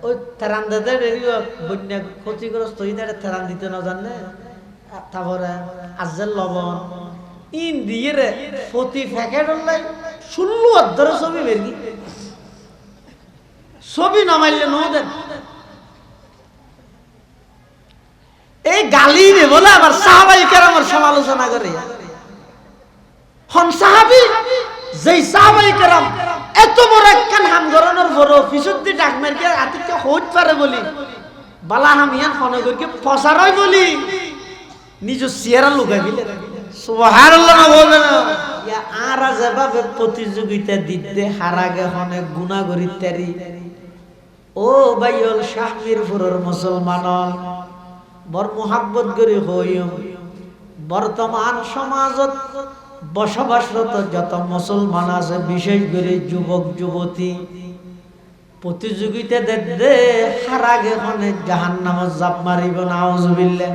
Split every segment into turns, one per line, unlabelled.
ওই থেরান দিতে বন্যা ক্ষতিগ্রস্ত হইতে থেরান দিতে না জানে তারপরে আজের লবণ ইন দিয়ে রে প্রতি প্যাকেট হলে 16 অর্ধের ছবি বেরগি ছবি নামাইলে নো দেন এই গালি রে বলে আবার সাহাবাই কেরামের সমালোচনা করে হন সাহাবি যেই সাহাবাই কেরাম এত বড় একখান হামগরনের বড় ফিসুদ্দি ডাক মারকে আতিকে হইত পারে বলি বালা হামিয়ান হনগরকে ফসারই বলি নিজ চেহারা লুকাই দিলে সুবহানাল্লাহ না বলে না ইয়া আরা যেভাবে প্রতিযোগিতা দিতে হারাগে হনে গুনাহ করিতারি ও ভাইল শাহমিরপুরের মুসলমান বড় মোহাব্বত করে হইম বর্তমান সমাজত বসবাসরত যত মুসলমান আছে বিশেষ করে যুবক যুবতী প্রতিযোগিতা দে হারাগে হনে জাহান্নামে জাপ মারিব নাউজুবিল্লাহ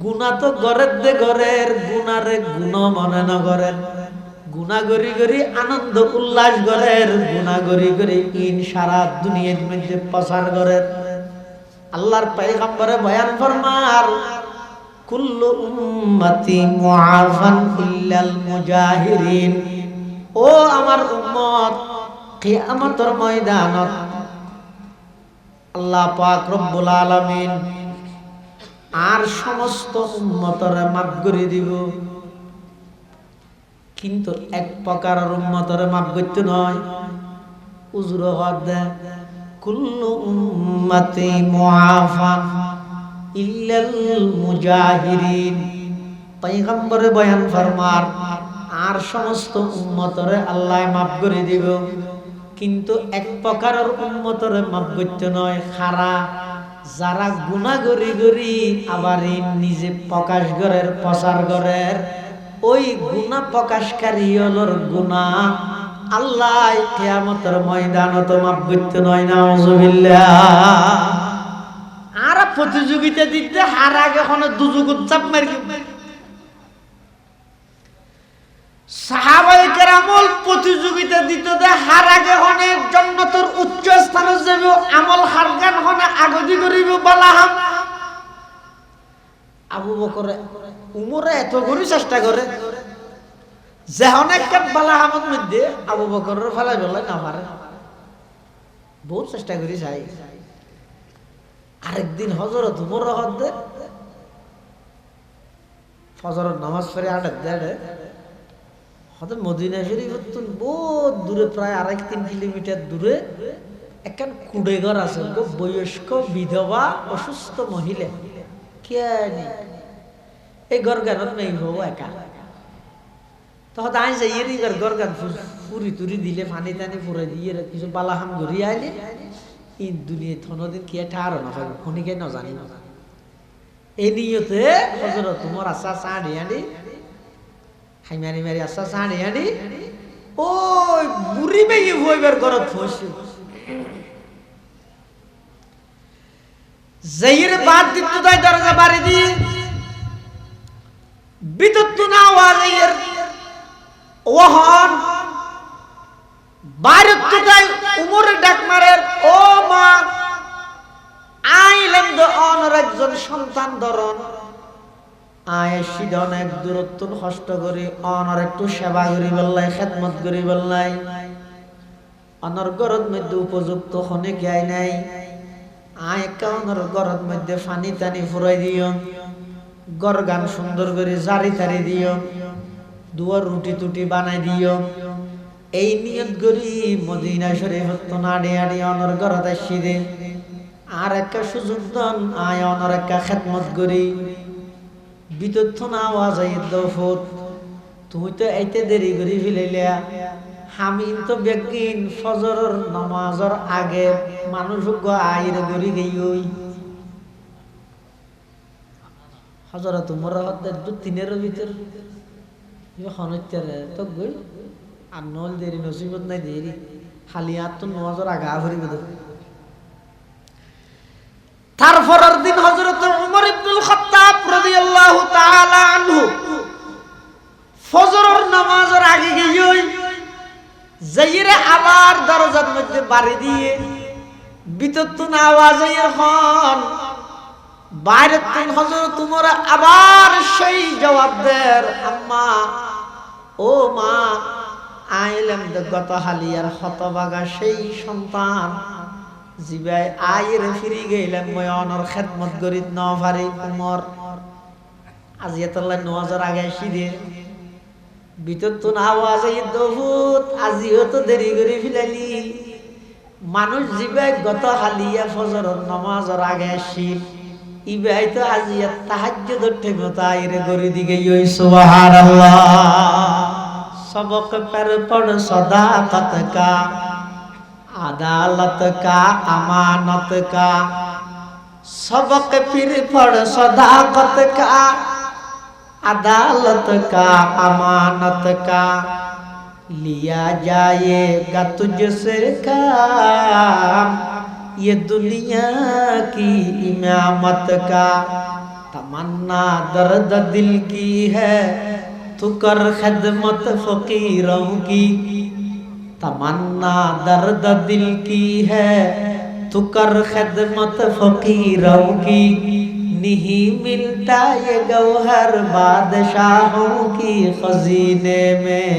গুনাহ তো গরের দে গরের গুনারে গুণ মনে না করেন গুনাহ গরি গরি আনন্দ উল্লাস গরের গুনাহ গরি গরি ইন সারা দুনিয়ার মধ্যে প্রচার গরের আল্লাহর পয়গম্বরে বয়ান ফরমার কুল্লু উম্মতি মুআফান ইল্লাল মুজাহিরিন ও আমার উম্মত কিয়ামতের ময়দানত আল্লাহ পাক রব্বুল আলামিন আর সমস্ত উম্মতরে মাফ করে দিব কিন্তু এক প্রকারের উম্মতরে মাফ করতে নয় উজর হদ কুল্লু উম্মতি মুআফান ইল্লাল মুজাহিরিন পয়গম্বরে বয়ান ফরমার আর সমস্ত উম্মতরে আল্লাহ মাফ করে দিব কিন্তু এক প্রকারের উম্মতরে মাফ করতে নয় খারা যারা গুনাহ গরি গরি আবার নিজে প্রকাশ করের প্রচার করের ওই গুনাহ প্রকাশকারী হলোর গুনাহ আল্লাহ কিয়ামতের ময়দানত মাফ করতে নয় নাউজুবিল্লাহ আর প্রতিযোগিতা দিতে হারাগে কোনে দুজুগুত চাপ মারি সাহাবায়ে কেরামল প্রতিযোগিতা দিতে দে হারাগে কোনে জান্নাতের উচ্চ স্থানে যাবে আমল হারগান কোনে আগদি করিব বালাহাম আবু বকর উমরে এত গরি চেষ্টা করে যে অনেক বালাহামত মধ্যে আবু বকরের ফলাই বলে না পারে বহুত চেষ্টা করি চাই আরেকদিন হযরত উমর হদে ফজরের নামাজ পড়ে আড়ে হতে মদিনা শরীফ বহুত দূরে প্রায় 2.5-3 কিলোমিটার দূরে একখান কুড়েঘর আছে বয়স্ক বিধবা অসুস্থ মহিলা কেনি এই ঘর গানত নেই হবো একা তখন আই যাই এই ঘর গান ফুরি তুরি দিলে পানি টানি ফুরে দিয়ে কিছু বালাহাম ঘুরি আইলে এই দুনিয়া থনদিন কি ঠার না পাবে খনিকে না জানি না এই নিয়তে হযরত তোমার আশা সাড়ি আনি হাই মারি মারি আশা সাড়ি আনি ওই বুড়ি মেয়ে হইবার ঘরত ফসি যাইরে বাদ দিত তাই দরজা বাড়ি দি বিদ্যুৎ না আওয়াজের ওহন বাইরে তাই উমরে ডাক মারে ও মা আইলেন দ অনর একজন সন্তান ধরন আয়েশি অনেক দূরত্ব কষ্ট করি অনর একটু সেবা করি বললাই খেদমত করি বললাই অনর গরদ মধ্যে উপযুক্ত হনে গায় নাই আয় কাউনর গরদ মধ্যে পানি টানি ফুরাই দিও গর গান সুন্দর করে জারি তারি দিও দুয়ার রুটি টুটি বানাই দিও এই নিয়ত করি মদিনা শরীফ তো নাড়ি আড়ি অনর গরদ আসি দে আর একটা সুযোগ দন আয় অনর একটা খেদমত করি বিদ্যুৎ না আওয়াজ আই দফত তুই তো এইতে দেরি করি ফেলাইলা আমি তো বেগিন ফজরের নামাজের আগে মানুষ আইরে গড়ি গই হযরত উমর রাদিয়াল্লাহু তিনের ভিতর হনত্যারে তো গই আর নল দেরি নসিবত নাই দেরি খালি আর তো নামাজের আগা ভরি বদ তারপরের দিন হযরত উমর ইবনুল খাত্তাব রাদিয়াল্লাহু তাআলা আনহু ফজরের নামাজের আগে গই যাইরে আবার দরজার মধ্যে বাড়ি দিয়ে ভিতর তুন আওয়াজ এখন বাইরে তুন হযরত উমর আবার সেই জবাব দেয়, আম্মা ও মা আইলাম গত হালিয়ার হতবাগা সেই সন্তান জিবাই আয়ের ফিরি গেলাম মই অনর খেদমত করিত ন পারি উমর আজি এতলা ৯০০০ আগে সিদে ভিতর তো আওয়াজ বহুত আজিও তো দেরি করে ফিলালি মানুষ জিবাই গত হালিয়া ফজরের নামাজের আগে আসিল ইবাই তো আজি তাহাজ্জুদের টাইমে আয়ের গরি দিকে ইয় সুবহানাল্লাহ सबक पर पढ़ सदाकत का अदालत का अमानत का सबक फिर पढ़ सदाकत का अदालत का अमानत का लिया जाएगा तुझसे काम ये दुनिया की इमामत का तमन्ना दर्द दिल की है तू कर खिदमत फकीरों की तमन्ना दर्द दिल की है तू कर खिदमत फकीरों की नहीं मिलता ये गौहर बादशाहों की खजीने में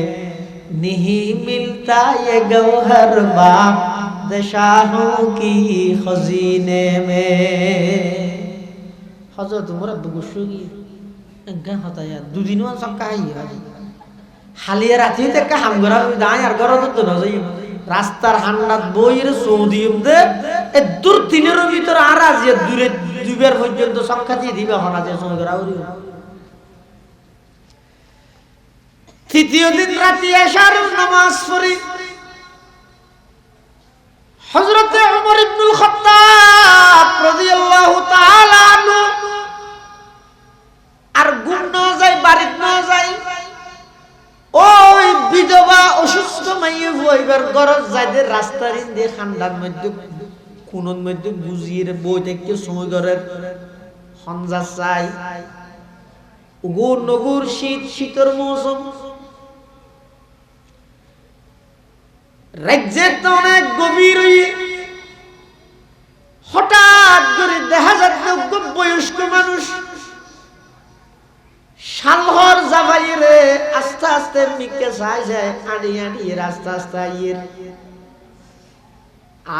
नहीं मिलता ये गौहर बादशाहों की खजीने में हजरत उमर बुगुशुगी গান হতায়া দুদিনও সকাই হালিয়া রাতি থেকে হাম করা দাই আর ঘর তো না যাই রাস্তার হান্নাত বইয়ের সৌদিম দে এ দূর তিনের ভিতর আর আজিয়া দূরে দুইবার পর্যন্ত সংখ্যা দিয়ে দিবে হনা যে সময় করা ওরি তৃতীয় দিন রাতে এশার নামাজ পড়ি হযরত ওমর ইবনুল খাত্তাব রাদিয়াল্লাহু তাআলা আনহু আর গুণ না যায় বাড়িতে না যায় ওই বিধবা অসুস্থ মাইয়ে হইবার গরজ যাদের রাস্তার ইন্দে খান্ডার মধ্যে কোনর মধ্যে বুঝিয়ে বই থেকে সময় গরের হনজা চাই উগুর নগুর শীতের মৌসুম রাজ্যের তো অনেক গভীর হঠাৎ করে দেখা যাচ্ছে বয়স্ক মানুষ শালহর জাভাইরে আস্তে আস্তে মিকে চাই যায় আড়ি আড়ি আস্তে আস্তে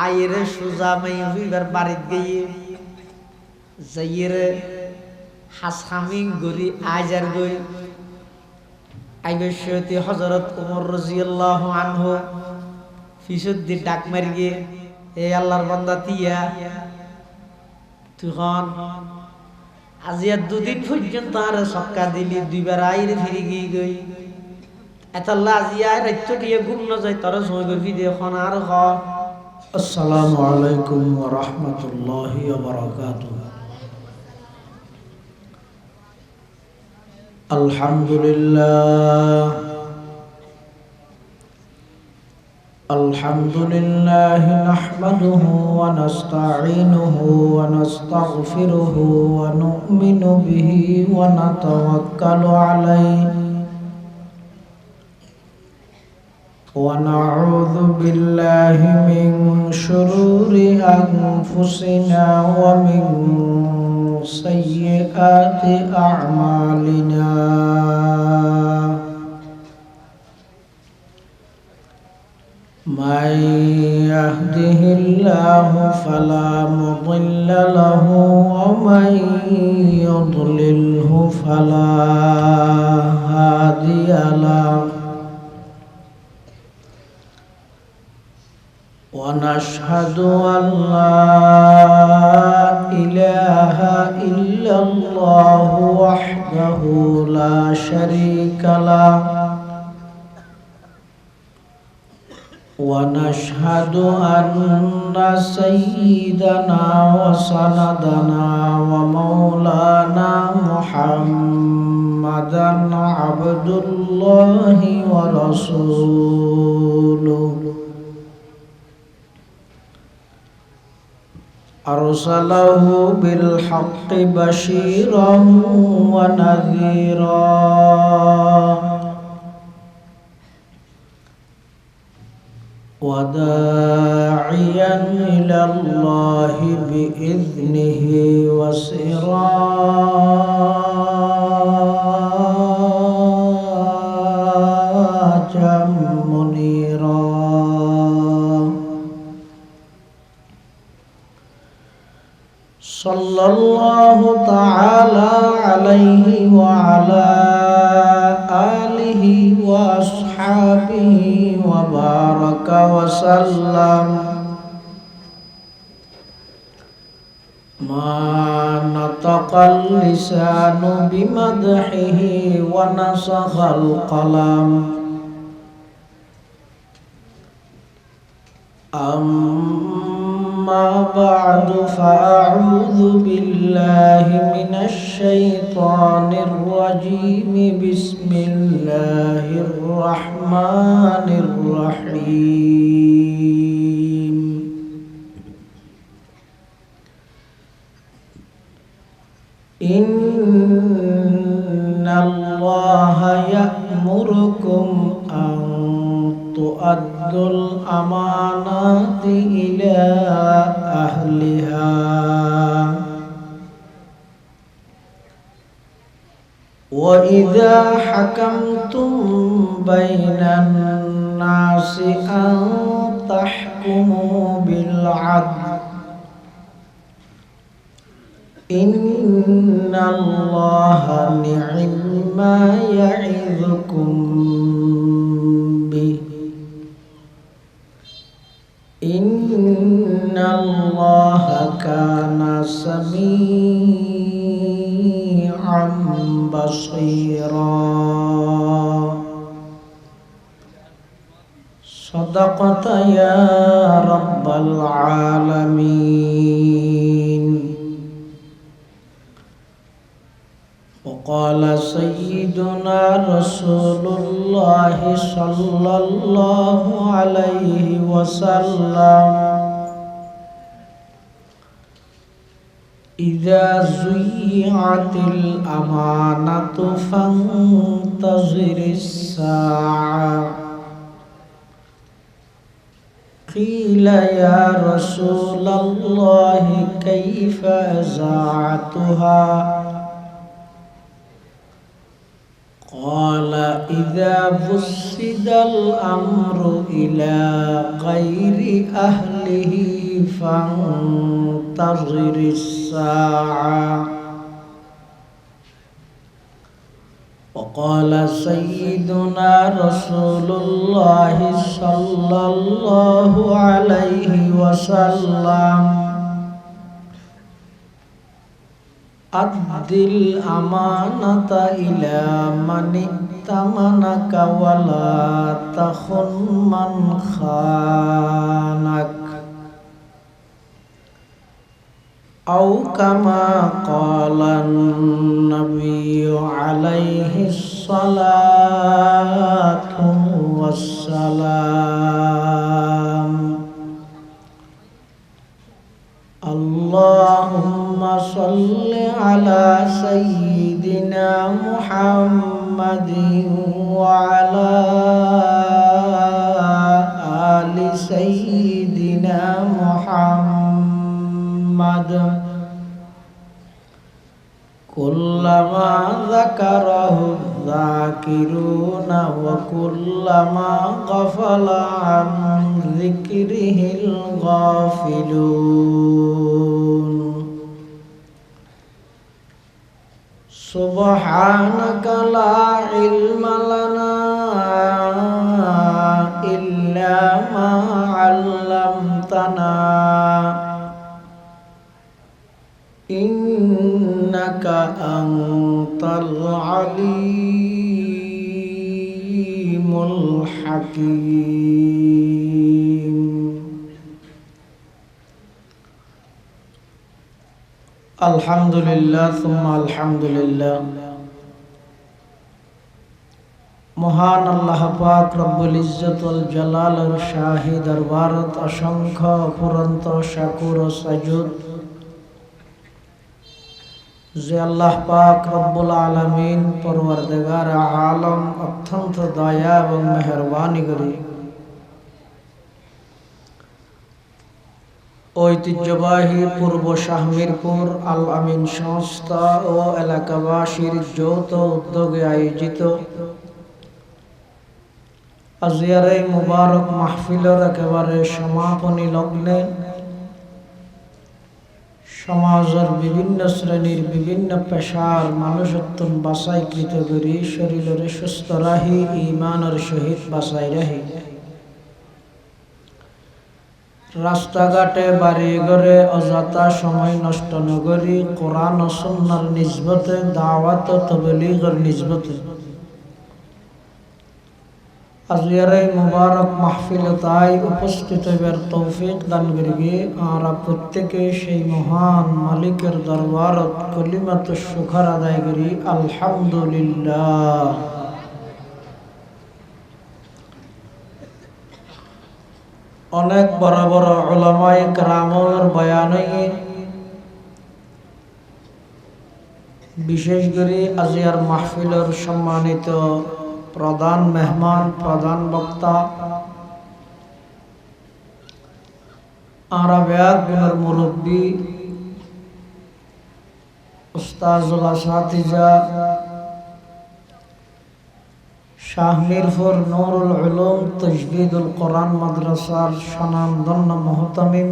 আয়ের সোজা মাই হইবার বাড়িত গিয়ে যাইরে হাসামিং গরি আজার গই আইবেশতি হযরত ওমর রাদিয়াল্লাহু আনহু ফিসুদ্দি ডাক মারি গিয়ে এ আল্লাহর বান্দা তিয়া তুখন আজি আর দুদিন পর্যন্ত আর সক্কা দিলি দুইবার আইরে ফিরে গিয়ে গই এতাল্লা আজি আর রাত্য দিয়ে ঘুম না যায় তার সময় গই দিয়ে এখন আর হ আসসালামু আলাইকুম ওয়া রাহমাতুল্লাহি ওয়া বারাকাতুহু আলহামদুলিল্লাহ الحمد لله نحمده ونستعينه ونستغفره ونؤمن به ونتوكل عليه ونعوذ بالله من شرور أنفسنا ومن سيئات أعمالنا من يهده الله فلا مضل له ومن يضلله فلا هادي له ونشهد أن لا إله إلا الله وحده لا شريك له ونشهد أن سيدنا وسندنا ومولانا محمدا عبد الله ورسوله أرسله بالحق بشيرا ونذيرا وداعيا إلى الله بإذنه وسراجا منيرا صلى الله تعالى عليه وعلى آله وأصحابه وبارك وسلم ما نطق اللسان بمدحه ونسخ القلم أما بعد فأعوذ بالله من الشيطان الرجيم بسم الله الرحمن الرحيم إن الله يأمركم أن تؤدوا الأمانات إلى أهلها وإذا حكمتم بين الناس أن تحكموا بالعدل إن الله نعم ما يعظكم به إن الله كان سميعا بصيرا صدقت يا رب العالمين وقال سيدنا رسول الله صلى الله عليه وسلم إذا زيعت الأمانة فانتظر الساعة قيل يا رسول الله كيف إذاعتها قال إذا وسد الأمر إلى غير أهله فانتظر الساعة وقال سيدنا رسول الله صلى الله عليه وسلم أد الأمانة إلى من ائتمنك ولا تخن من خانك أو كما قال النبي عليه الصلاة والسلام اللهم صل على سيدنا محمد وعلى آل سيدنا محمد كلما ذكره الذاكرون وكلما غفل عن ذكره الغافلون سبحانك لا علم لنا إلا ما علمتنا إنك أنت العليم الحكيم الحمد لله ثم الحمد لله মহান আল্লাহ পাক রব্বুল ইজ্জত ওয়াল জালালের শাহী দরবারত অসংখ্য অফুরন্ত শাকুর ও সাজুদ যে আল্লাহ পাক রব্বুল আলামিন পরওয়ারদিগার আলম অত্যন্ত দয়া এবং মেহেরবানি করে ঐতিহ্যবাহী পূর্ব শাহমিরপুর আল আমিন সংস্থা ও এলাকাবাসীর যৌথ উদ্যোগে আয়োজিত আজিয়ারে মুবারক মাহফিলের একেবারে সমাপনী লগ্নে সমাজের বিভিন্ন শ্রেণীর বিভিন্ন পেশার মানুষত্বন বাছাইকৃত করি শরীরের সুস্থ রাহি ইমানের সহিত বাছাই রাহি রাস্তাঘাটে বাড়ি ঘরে অযথা সময় নষ্ট নগরী কোরআন ও সুন্নাহর নিসবতে দাওয়াত ও তাবলীগের নিসবতে আজিয়ারে মুবারক মাহফিলে তাই উপস্থিত হইবার তৌফিক দান করিবে আর প্রত্যেকে সেই মহান মালিকের দরবারত কলিমাত শুকর আদায় করি আলহামদুলিল্লাহ। অনেক বড় বড় উলামায়ে কেরামের বয়ানে বিশেষ করে আজিয়ার মাহফিলের সম্মানিত প্রধান মেহমান প্রধান বক্তা আরবিয়াত গুণের মুরব্বী উস্তাজুল আসাতিজা শাহমিরপুর নুরুল উলুম তাজদীদুল কোরআন মাদ্রাসার স্বনামধন্য মুহতামিম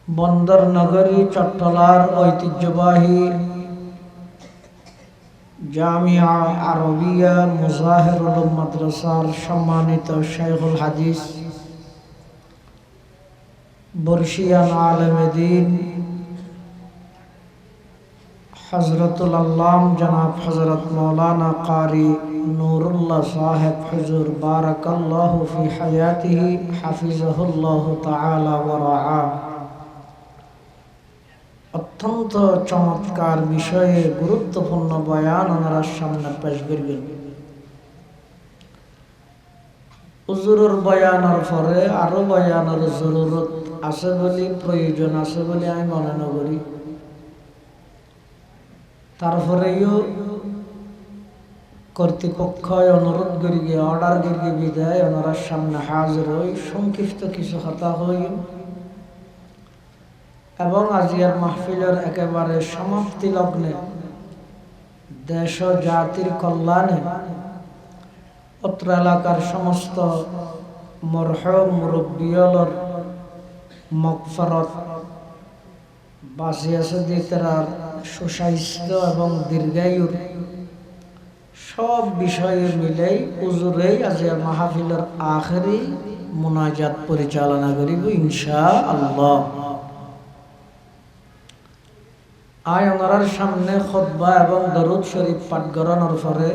বন্দর নগরী চট্টলার ঐতিহ্যবাহী জামিয়া আরবিয়া মুজাহির উলুম মাদ্রাসার সম্মানিত শাইখুল হাদিস বর্ষিয়ান আলেমে দ্বীন হযরতুল আল্লাম জনাব হযরত মাওলানা কারি নুরুল্লাহ সাহেব হুজুর বারাকাল্লাহু ফি হায়াতিহি হাফিজাহুল্লাহু তাআলা ওয়া রাআ অত্যন্ত চমৎকার বিষয়ে গুরুত্বপূর্ণ বয়ান ওনার সামনে পেশ করবেন। হুজুরের বয়ানের পরে আরো বয়ানের জরুরত আছে বলে প্রয়োজন আছে বলে আমি মনে করি। তারপরেও কর্তৃপক্ষ অনুরোধ করি অর্ডার করি বিদায় ওনার সামনে হাজির হই সংক্ষিপ্ত কিছু কথা হই এবং আজিয়ার মাহফিলের একেবারে সমাপ্তি লগ্নে দেশ ও জাতির কল্যাণে অত্র এলাকার সমস্ত মরহুম মুরব্বিয়লর মাগফিরাত বাঁচিয়ে আছে দিতেরার সুস্বাস্থ্য এবং দীর্ঘায়ুর সব বিষয়ে মিলেই হুজুরেই আজিয়ার মাহফিলের আখেরি মুনাজাত পরিচালনা করিব ইনশাআল্লাহ। আয় ওনার সামনে খুতবা এবং দরুদ শরীফ পাঠ করানোর পরে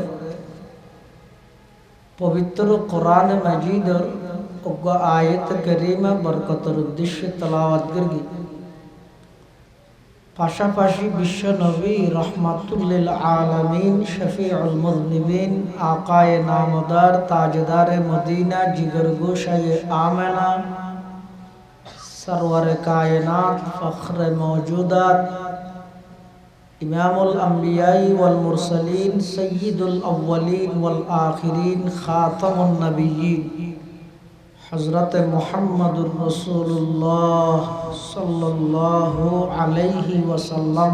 পবিত্র কোরআন মাজিদের অজ্ঞ আয়াত কারিমা বরকতের উদ্দেশ্যে তেলাওয়াত করি। পাশাপাশি বিশ্ব নবী রহমাতুল লিল আলামিন শফিউল মুযনিবিন আকায়ে নামদার তাজদারে মদিনা জিগর গোশায়ে আমেনা সরওয়ারে কায়নাত ফখরে মওজুদাত ইমামুল আম্বিয়াই ওয়াল মুরসালিন সৈয়দুল আউয়ালিন ওয়াল আখিরিন খাতামুন নবিয়্যিন হযরত মুহাম্মদুর রাসূলুল্লাহ সাল্লাল্লাহু আলাইহি ওয়াসাল্লাম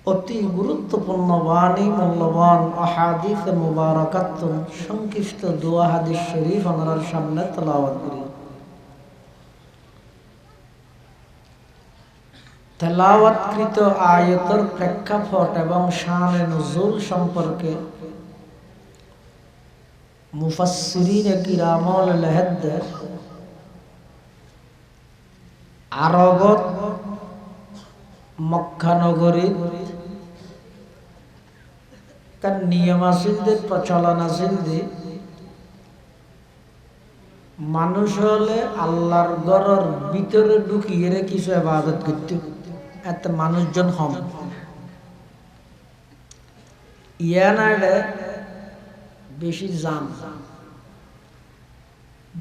অতি গুরুত্বপূর্ণ বাণী মূল্যবান আহাদিস মুবারাকাত সংক্ষিপ্ত দোয়া হাদিস শরীফ ওনার সামনে তেলাওয়াত করি। তেলাওয়াতকৃত আয়াতের প্রেক্ষাপট এবং শানে নুজুল সম্পর্কে মুফাসসিরিনে কিরামুল লাহাদ আরবত মক্কা নগরীর তার নিয়ম আছে প্রচলন আছে মানুষ হলে আল্লাহর ঘরের ভিতরে ঢুকিয়ে কিছু ইবাদত করতে এত মানুষজন হম ইয়ানারে বেশি জাম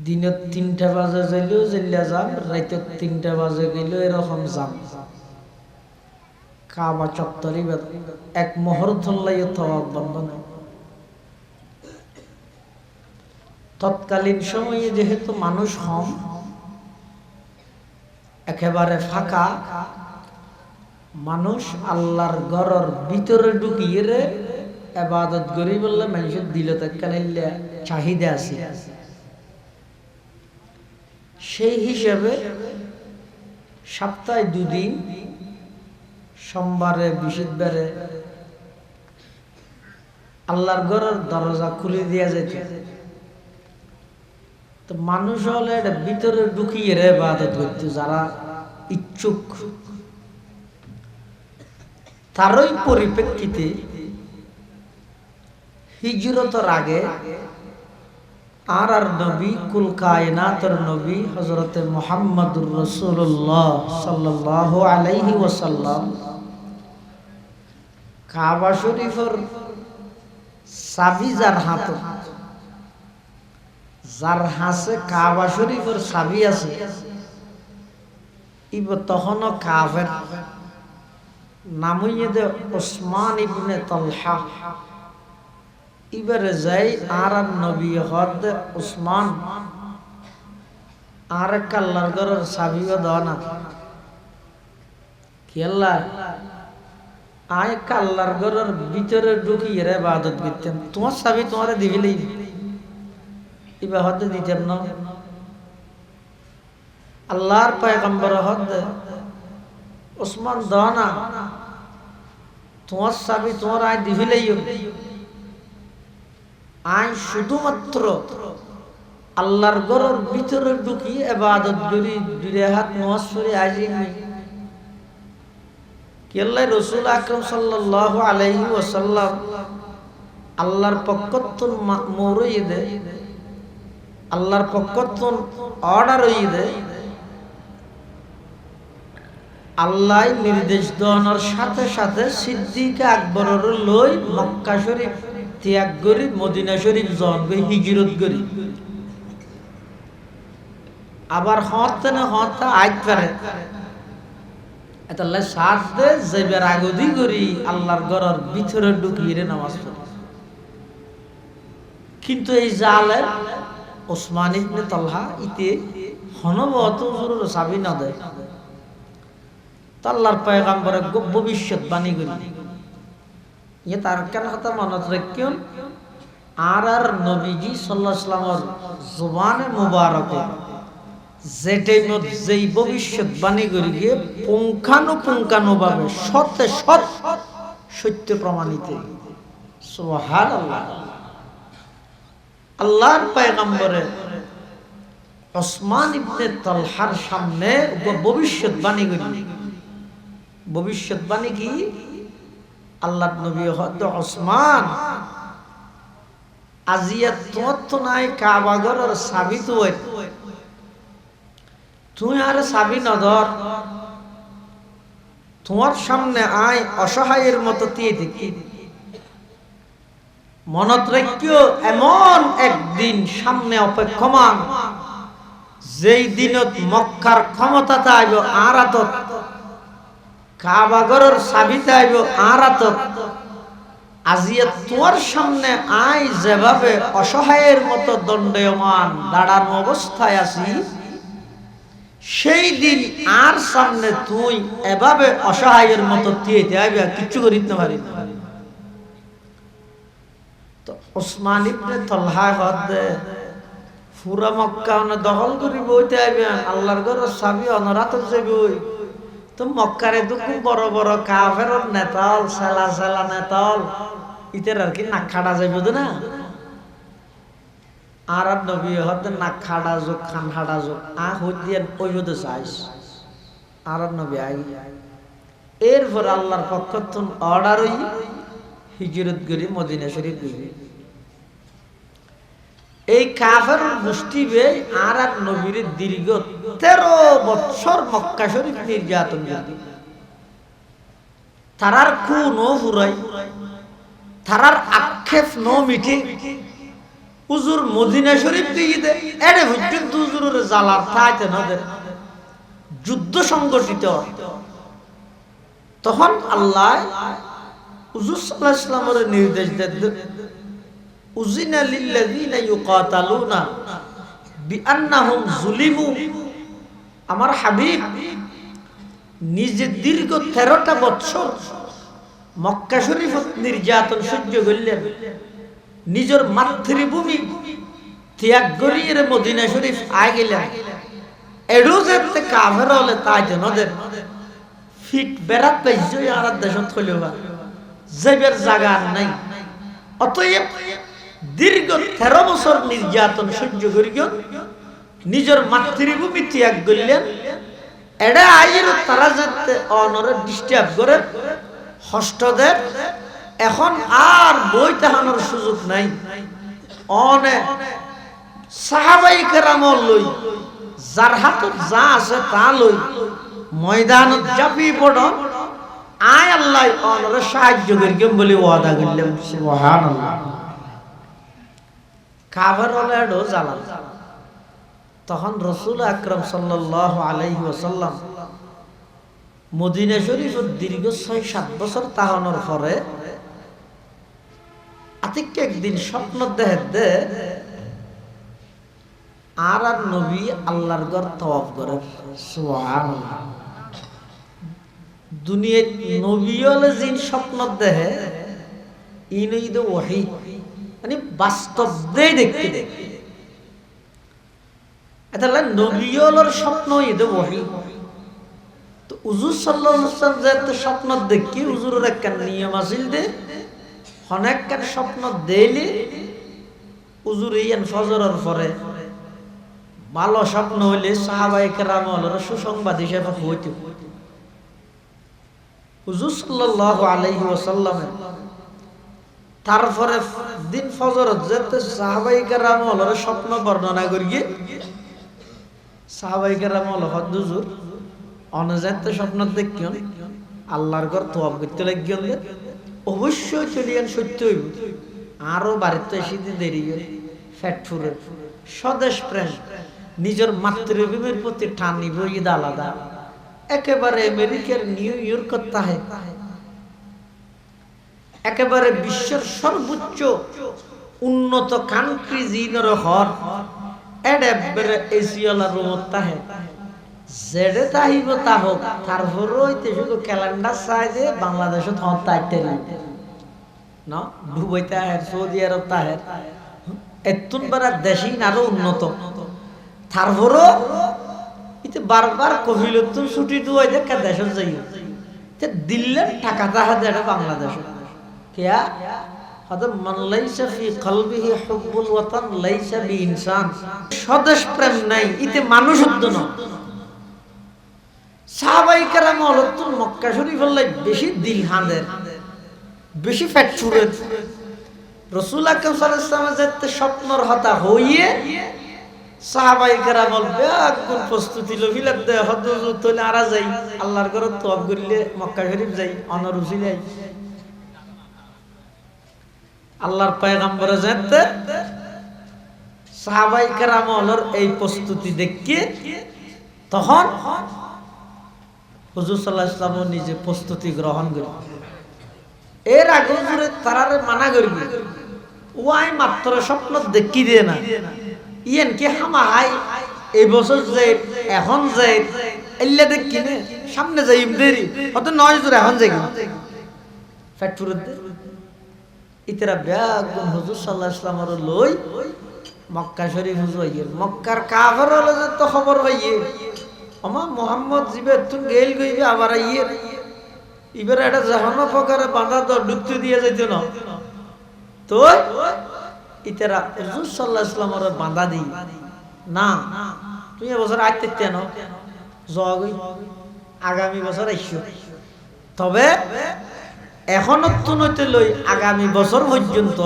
দিনের 3টা বাজে যাইলেও জেলিয়া যাম রাতের 3টা বাজে গেলেও এরকম যাম কাবা চত্বরে এক মুহূর্ত লাই তওয়াব বন্ধ নাই। তৎকালীন সময়ে যেহেতু মানুষ কম একেবারে ফাঁকা, মানুষ আল্লাহর ঘরের ভিতরে ঢুকিয়ে রে ইবাদত করি বললে মানুষের দিল তাকাইলে চাহিদা আছে। সেই হিসেবে সপ্তাহে 2 দিন, সোমবারে বৃহস্পতিবারে আল্লাহর ঘরের দরজা খুলে দেওয়া যেত। তো মানুষ হলে এটা ভিতরে ঢুকিয়ে রে ইবাদত করতে যারা ইচ্ছুক, তারই পরিপ্রেক্ষিতে হিজরতের আগে আর নবী, কুল কায়নাতের নবী হযরতে মুহাম্মদুর রাসূলুল্লাহ সাল্লাল্লাহু আলাইহি ওয়াসাল্লাম কাবা শরীফের চাবি যার হাতে, যার হাতে কাবা শরীফের চাবি আছে, ইব তখনও কাফের, নাম হইয়ে ওসমান ইবনে তালহা। এবারে যাই আর নবী হদ ওসমান আর আল্লাহর ঘরের চাবিও দাও না, কি আল্লাহ আয় আল্লাহর ঘরের ভিতরে ঢুকিয়ে রে ইবাদত করতেন, তোমার চাবি তোমারে দিবিলেই, এবার হদ দিতেন না। আল্লাহর পয়গম্বর হদ ওসমান দাও না, তোমার চাবি তোমার আয় দিবিলেই, আই শুধুমাত্র আল্লাহর ঘরের ভিতরে ঢুকি ইবাদত করি, 2 হাত নামাজ পড়ি আইনি। কি আল্লাহ রাসূল আকরাম সাল্লাল্লাহু আলাইহি ওয়াসাল্লাম আল্লাহর পক্ষতন মা'মুর হইয়ে দে, আল্লাহর পক্ষতন অর্ডার হইয়ে দে, আল্লাহ নির্দেশ দেওয়ার সাথে সাথে সিদ্দিক আকবরের লই মক্কা শরীফ ত্যাগ করি মদিনা শরীফ জন করি হিজরত করি। আবার হতে না হতে আইত পারে এতাল্লাহ সাথ দে যাইবার আগদি করি আল্লাহর ঘরের ভিতরে ঢুকিয়ে নামাজ পড়ি। কিন্তু এই জালে ওসমান ইবনে তালহা ইতে হনবত হুজুরের চাবি না দেয়, আল্লাহর পয়গম্বরে ভবিষ্যৎবাণী করি। ইয়ে তার কেন কথা মনত রাখিও, আর নবীজি সাল্লাল্লাহু আলাইহি ওয়াসাল্লামের জবানে মুবারকে যেই ভবিষ্যৎবাণী করি গিয়ে পুঙ্খানুপুঙ্খানুভাবে সত্যে সত্য প্রমাণিত। সুবহানাল্লাহ। আল্লাহর পয়গম্বরে ওসমান ইবনে তালহার সামনে ভবিষ্যৎবাণী করি। ভবিষ্যৎবাণী কি? আল্লাহর নবী হযরত ওসমান আজিয়া তোমার তো নাই কাবা ঘরের চাবি, তুই আর চাবি নধর, তোমার সামনে আয় অসহায়ের মতো দিয়ে দেখি। মনত রাখিও এমন একদিন সামনে অপেক্ষমান, যেই দিনত মক্কার ক্ষমতা আইব আর আতত, কাবা ঘরের চাবিতে আইব আর আতত। আজিয়া তোমার সামনে আই যেভাবে অসহায়ের মতো দণ্ডায়মান দাঁড়ানো অবস্থায় আছি, সেই দিন আর সামনে তুই এভাবে অসহায়ের মতো তিয়েতে আইবে, কিচ্ছু করিতে পারি না। তো ওসমান ইবনে তালহা হদে পুরা মক্কা দখল করি বইতে আইবেন, আল্লাহর ঘরের চাবি অনরাতক যাবে। তো মক্কারে দুঃখ বড় বড় কাফের নেতাল সেলা নেতাল ইতের আর কি নাক খাড়া যাবে না। আর নবী হতে নাক খাড়া যোগ খান হাড়া যোগ হইয়া ওই হতে চাইস। আর নবী আই এরপর আল্লাহর পক্ষ অর্ডার হই হিজরত করি মদিনা শরীফ গই। এই কাফের গোষ্ঠী বে আর নবীর দীর্ঘ 13 বছর মক্কা শরীফ নির্যাতন করে। তারার খুন ও ফুরাই, তারার আক্ষেপ নো মিঠে। হুজুর মদিনা শরীফ দিয়ে দে এড়ে পর্যন্ত হুজুরের জ্বালার থাইতে না দে, যুদ্ধ সংগঠিত। তখন আল্লাহ হুজুর সাল্লাল্লাহু আলাইহি ওয়াসাল্লামের নির্দেশ দেন, উযিনা লিল্লাযিনা ইউকাতালুনা বিআন্নাহুম যুলিমু আমার হাবিব নিজে দীর্ঘ 13টা বছর মক্কা শরীফত নির্যাতন সহ্য করলেন, নিজের মাতৃভূমি ত্যাগ করিয়ে মদিনা শরীফ আয় গেলেন। এডো যেতে কাফের হলে তাই নদের ফিট বেড়াত পাইছে আর দেশত হইলেও যাইবার জায়গা নাই। অতএব দীর্ঘ 13 বছর নির্যাতন সহ্য করিয়া নিজের মাতৃভূমি ত্যাগ করলেন। এটা আইয়ের তারা যাতে অনরে ডিস্টার্ব করে হস্তদের এখন আর বই তাহানোর সুযোগ নাই। অনে সাহাবাই কেরাম লই যার হাতত যা আছে তা লই ময়দানত জাপি পড়, আয় আল্লাহ অনরে সাহায্য করিম বলে ওয়াদা করলেন। সুবহানাল্লাহ। কাফের হলে এডো জালাল। তখন রাসূল আকরাম সাল্লাল্লাহু আলাইহি ওয়াসাল্লাম মদিনা শরীফের দীর্ঘ 6-7 বছর তাহানোর পরে আতিক একদিন স্বপ্ন দেখে আর নবী আল্লাহর ঘর তওয়াফ করে। সুবহানাল্লাহ। দুনিয়ার নবী হলে জিন স্বপ্ন দেখে ইনই দে ওহী, মানে বাস্তব দেই দেখতে এটা নবী হলোর স্বপ্ন ইদে ওহী। তো হুজুর সাল্লাল্লাহু আলাইহি ওয়াসাল্লাম যে স্বপ্ন দেখি হুজুরের একটা নিয়ম আছিল দে অনেক কার স্বপ্ন দেইলে হুজুর ইয়ান ফজরের পরে ভালো স্বপ্ন হইলে সাহাবায়ে কেরাম হলোর সুসংবাদ হিসেবে হইতো। হুজুর সাল্লাল্লাহু আলাইহি ওয়াসাল্লাম তারপরে দিন ফজরত যেতে সাহাবায়ে কেরাম হলোর স্বপ্ন বর্ণনা করিয়ে সাহাবায়ে কেরাম হলো হুজুর অনজাতে স্বপ্ন দেখিও আল্লাহর ঘর তওয়াফ করতে লাগিও, অবশ্যই চলিয়ান সত্য হইব। আরো বাড়িতে এসে দেরি গেল ফ্যাট ফুরে স্বদেশ প্রেম নিজের মাতৃভূমির প্রতি টানি বইদ আলাদা। একেবারে আমেরিকার নিউ ইয়র্ক তাহে একেবারে বিশ্বের সর্বোচ্চ উন্নত কান্ট্রি জিনের হর এডেবরে এসিয়ালা রোমত তাহে যেডে তাহিব তা হোক তারপর হইতে শুধু ক্যালেন্ডার চাই যে বাংলাদেশত হন তাইতে না দুবাই তাহের সৌদি আরব তাহের এতুন বারা দেশই আরো উন্নত। তারপরও ইতে বারবার কহিলতুন ছুটি দুয়াই দেখা দেশত যাই দিল্লের টাকা তাহা দেড়ে বাংলাদেশ কিয়া হযরত মান লাইসা ফি কলবিহি হুব্বুল ওয়াতান লাইসা বি ইনসান। স্বদেশ প্রেম নাই ইতে মানুষ হদ্দ না। সাহাবায়ে কেরাম হলতুন মক্কা শরীফের লাই বেশি দিল হাঁদের বেশি ফ্যাট ছুড়ের। রাসূল আকরাম সাল্লাল্লাহু আলাইহি ওয়াসাল্লাম যেতে স্বপ্নর হতা হইয়ে সাহাবায়ে কেরাম ব্যাকুল প্রস্তুতি লভিলাত দে হযরত তোলে আরা যাই আল্লাহর ঘর তওয়াফ করিলে মক্কা শরীফ যাই অনরুসি যাই। আল্লাহর পয়গম্বর যেতে সাহাবায়ে কেরামর এই প্রস্তুতি দেখে তখন হুজুর সাল্লাল্লাহু আলাইহি ওয়াসাল্লাম নিজে প্রস্তুতি গ্রহণ করেন। এর আগে হুজুরে তারারে মানা করবে ওয়াই মাত্র স্বপ্ন দেখি দিয়ে না ইয়েন কি হামা হাই এই বছর যে এখন যে এল্লা দেখি না সামনে যাই দেরি অত নয় জোর এখন যাই ফ্যাক্টরি ইতরা ব্যাগুন হুজুর সাল্লাল্লাহু আলাইহি ওয়াসাল্লামর লই মক্কা শরীফ হুজুর মক্কার কাফের হলে তো খবর হইয়ে আমা মোহাম্মদ জিবে তুন গেল গইবে আবার আইয়ে ইবার এটা জাহান্ন ফকারে বাঁধা তো ডুবতে দিয়ে যাইতো না। তো ইতরা হুজুর সাল্লাল্লাহু আলাইহি ওয়াসাল্লামর বাঁধা দি না তুই এবছর আইতে কেন জগই আগামী বছর আইছো। তবে এখনো তো নইতে লই আগামী বছর পর্যন্ত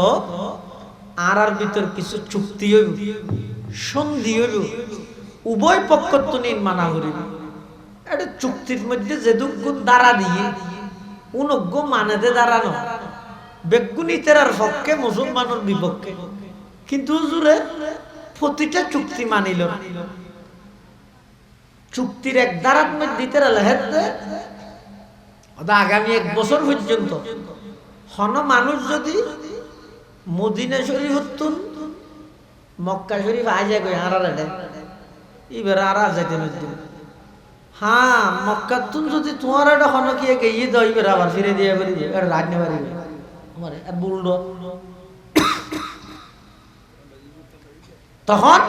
আর ভিতর কিছু চুক্তি হইব সন্ধি হইব উভয় পক্ষ তো মানা করিব। এটা চুক্তির মধ্যে যেদুগুণ দ্বারা দিয়ে উনজ্ঞ মানেতে দাঁড়ানো বেগুনিতেরার পক্ষে মুসলমানের বিপক্ষে, কিন্তু হুজুরে প্রতিটা চুক্তি মানিল। চুক্তির এক দ্বারাত মধ্যে তেরা লেহেতে আগামী 1 বছর পর্যন্ত হন মানুষ যদি মদিনা শরীফ হতুন মক্কা শরীফ আই যায় কই আরা রেডে এবার আরা যাইতে নদিন হ্যাঁ মক্কা তুন যদি তোমার এটা হন কি গিয়ে দইবে আবার ফিরে দিয়ে পারি আর রাজ নে পারি আমার আর বুলডো তখন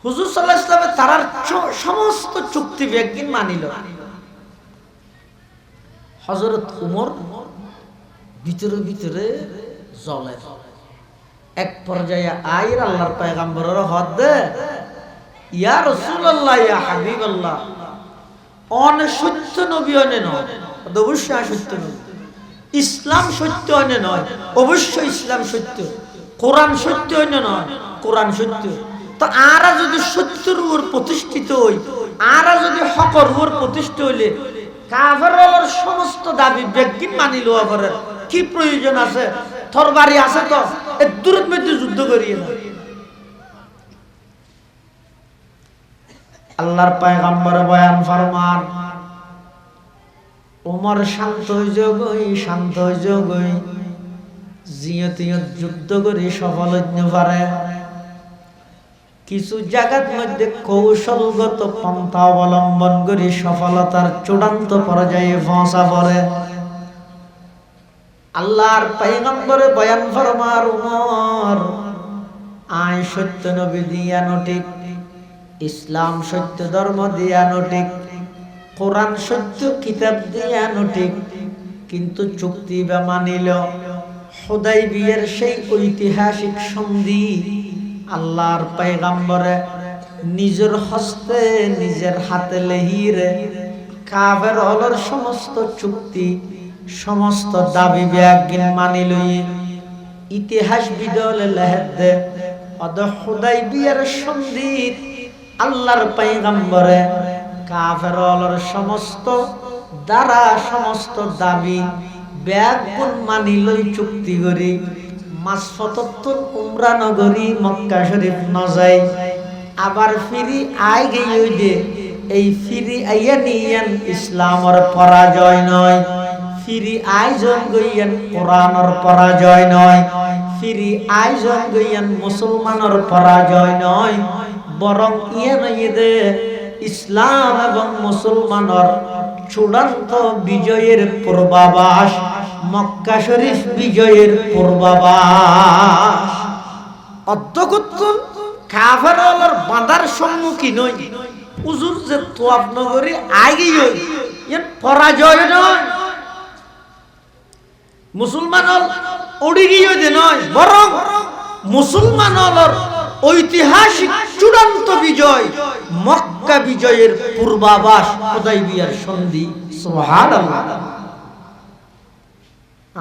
হুজুর সাল্লাল্লাহু আলাইহি ওয়াসাল্লাম তারার সমস্ত চুক্তি একদিন মানিল। হযরত উমর ভিতরে ভিতরে জ্বলে। এক পর্যায়ে আইর আল্লাহর পয়গম্বরের হদ দে, ইয়া রাসূলুল্লাহ ইয়া হাবিবাল্লাহ, অন সত্য নবী অনে নয়, অবশ্যই সত্য নবী। ইসলাম সত্য অনে নয়, অবশ্যই ইসলাম সত্য। কোরআন সত্য অনে নয়, কোরআন সত্য। তো আরা যদি সত্যের উপর প্রতিষ্ঠিত হই, আরা যদি হকের উপর প্রতিষ্ঠিত হইলে কাফেরদের সমস্ত দাবি বেগিন মানিল আবার কি প্রয়োজন আছে? তরবারি আছে তো এর দূরের মধ্যে যুদ্ধ করিয়ে না। আল্লাহর পয়গম্বর বয়ান ফরমান, ওমর শান্ত হই শান্ত হই, জিয়তিয়ত যুদ্ধ করে সফল হইতে পারে। কিছু জায়গার মধ্যে কৌশলগত পন্থা অবলম্বন করে সফলতার চূড়ান্ত পর্যায়ে পৌঁছা পড়ে। আল্লাহর পয়গম্বরে বয়ান ফরমার, উমর আয় সত্য নবী দিয়ানো ঠিক, ইসলাম সত্য ধর্ম দিয়ানো ঠিক, কোরআন সত্য কিতাব দিয়ানো ঠিক, কিন্তু চুক্তি বা মানিল হুদাইবিয়ার সেই ঐতিহাসিক সন্ধি আল্লাহর পয়গম্বরে নিজের হস্তে নিজের হাতে লেহিরে কাফের হলর সমস্ত চুক্তি সমস্ত দাবি ব্যাগিন মানিল। ইতিহাস বিদলে লেহেদে অদ হুদাইবিয়ার সন্ধি আল্লাহর পয়গম্বরে কাফের হলর সমস্ত দ্বারা সমস্ত দাবি ব্যাগুন মানিলই চুক্তি করি মাসফতত্তর উমরা নগরী মক্কা শরীফ নজাই আবার ফিরি আই গিয়ে দে। এই ফিরি আইয়া নিয়ান ইসলামের পরাজয় নয়, ফিরি আইজন গইয়ান কোরআনের পরাজয় নয়, ফিরি আইজন গইয়ান মুসলমানের পরাজয় নয়, বরং ইয়ান দে ইসলাম এবং মুসলমানের চূড়ান্ত বিজয়ের পূর্বাভাস, মক্কা শরীফ বিজয়ের পূর্বাভাস। অধ্যগত কাফেরদের বাঁধার সম্মুখীন নই, হুজুর যে তোয়াফ নগরী আগে হই এর পরাজয় নয়, মুসলমানল ওড়ি গিয়ে দে নয়, বরং মুসলমানল ঐতিহাসিক চূড়ান্ত বিজয়, মক্কা বিজয়ের পূর্বাভাস, হুদাইবিয়ার সন্ধি। সুবহানাল্লাহ।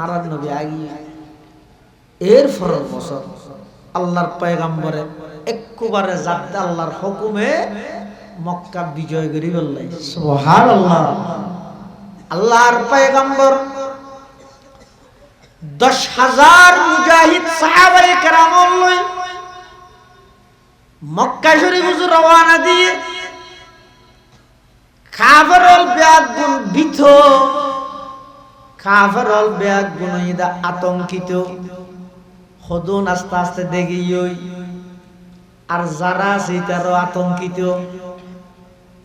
আর নবী আগে এর ফরজ বছর আল্লাহর পয়গম্বরে একবারে জাত আল্লাহর হুকুমে মক্কা বিজয় করি বললাই। সুবহানাল্লাহ। আল্লাহর পয়গম্বর 10,000 মুজাহিদ সাহাবায়ে কেরামল লই মক্কা শরীফ রওনা দিয়ে কাফেরল ব্যাগুন বিথ, কাফেরল ব্যাগুন ইদা আতঙ্কিত হদুন আস্তে আস্তে দেখিই আর যারা সেটারও আতঙ্কিত।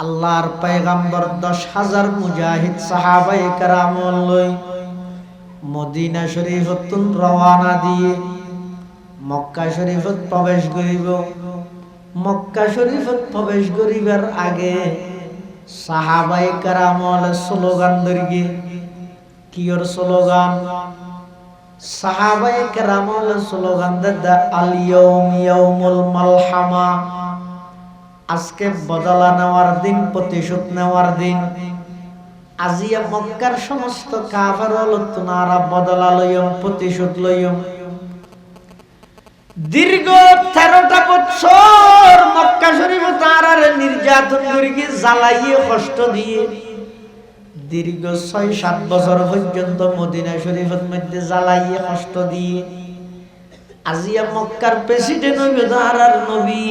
আল্লাহর পয়গম্বর 10,000 মুজাহিদ সাহাবায়ে কেরামল লই মদিনা শরীফত রওনা দিয়ে মক্কা শরীফত প্রবেশ করিব। মক্কা শরীফত প্রবেশ করিবার আগে সাহাবায়ে কেরামল স্লোগান ধরিয়ে, কিয়র স্লোগান? সাহাবায়ে কেরামল স্লোগান দা আল ইয়াউম ইয়াউমুল মালহামা, আজকে বদলা নেওয়ার দিন, প্রতিশোধ নেওয়ার দিন। আজিয়া মক্কার সমস্ত কাফের তোনারা বদলা লইম, প্রতিশোধ লইম। দীর্ঘ 13টা বছর মক্কা শরীফ তারারে নির্যাতন করিয়ে জ্বালাইয়ে কষ্ট দিয়ে, দীর্ঘ 6-7 বছর পর্যন্ত মদিনা শরীফের মধ্যে জ্বালাইয়ে কষ্ট দিয়ে আজিয়া মক্কার প্রেসিডেন্ট হইবে তারার নবী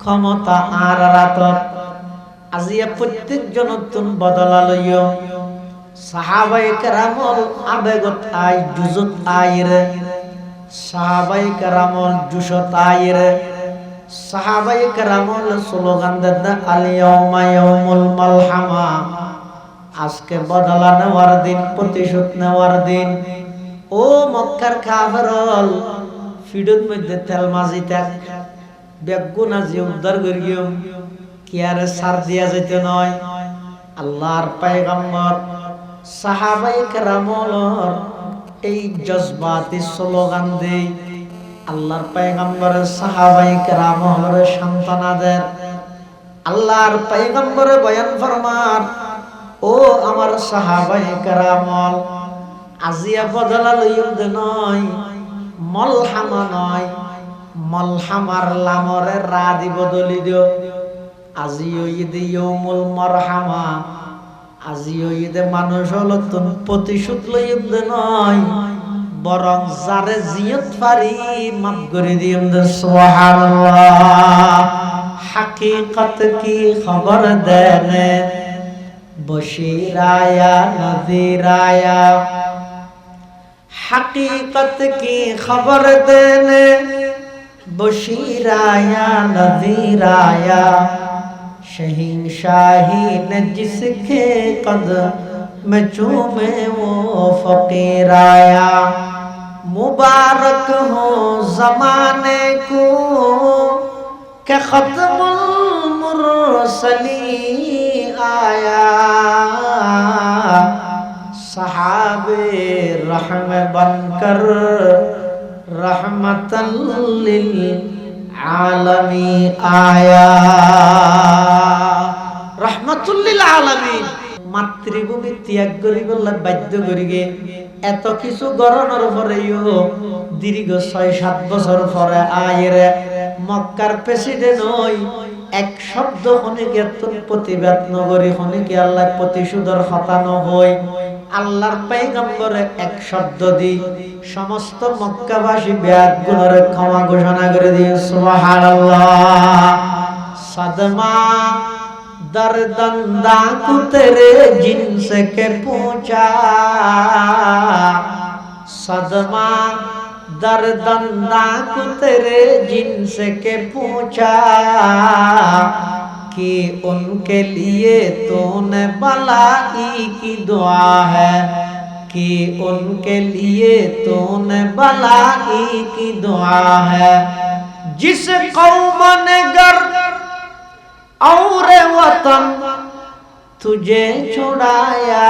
ক্ষমতা আর রাতত। আজিয়া প্রত্যেক জনতন বদলা লইও। সাহাবায়ে কেরামল আবেগত আই জুজত আইরে, সাহাবায়ে কেরামল জুশত আইরে, সাহাবায়ে কেরামল স্লোগান দেন আল ইয়াউমা ইয়াউমুল মালহামা, আজকে বদলা নেওয়ার দিন, প্রতিশোধ নেওয়ার দিন। ও মক্কার কাফেরল, ফিডুর মধ্যে তেল মাজি থাক, বেগুনা জি উদ্ধার করি গিয়ে কি আরে সার দিয়া যেতে নয়। আল্লাহর পয়গম্বর সাহাবায়ে কেরামলর এই জজবাতি স্লোগান দেই আল্লাহর পয়গম্বরের সাহাবায়ে কেরামলর সন্তানাদের। আল্লাহর পয়গম্বরে বয়ান ফরমান, ও আমার সাহাবায়ে কেরামল, আজিয়া বদলা লইম দে নয়, মলহামা নয়, মলহামার লামরে রা দি বদলি দিও। আজি ঈদ ইয়াউমুল মারহামা, আজি ঈদে মানুষ হলো তুন প্রতিশোধ লইম দে নয়, বরং যারে জিয়ত পারি মাফ করে দিম দে। সুবহানাল্লাহ। হাকিকত কি খবর দেনে, বশীর আয়া নযীর আয়া, हकीकत की खबर देने बशीर आया नज़ीर आया, शहींशाही ने जिसके कदम चूमे वो फकीर आया। मुबारक हो ज़माने को के ख़त्मुल मुरसलीन आया, सहाबे रहम बनकर रहमतल लिल आलमीन आया। रहमतुल लिल आलमीन, মাতৃভূমি ত্যাগ করি বললে বাধ্য করিগে এত কিছু গরনের পরেও দীর্ঘ ৬-৭ বছর পরে আয়ের মক্কার প্রেসিডেন্ট হই এক শব্দ হনিকে প্রতিবাদ নগরী হনিকে আল্লাহ প্রতিশোধের হতানো হই। আল্লাহর পয়গম্বরে এক শব্দ দি সমস্ত মক্কাবাসী ব্যাগ গুণের ক্ষমা ঘোষণা করে দিয়ে সুবহানাল্লাহ। সদমা दर्दंदा को तेरे जिनसे के पूछा, सदमा दर्दंदा को तेरे जिनसे के पूछा, कि उनके लिए तूने भलाई की दुआ है, कि उनके लिए तूने भलाई की दुआ है। जिस कौम ने गर और वतन तुझे छुड़ाया,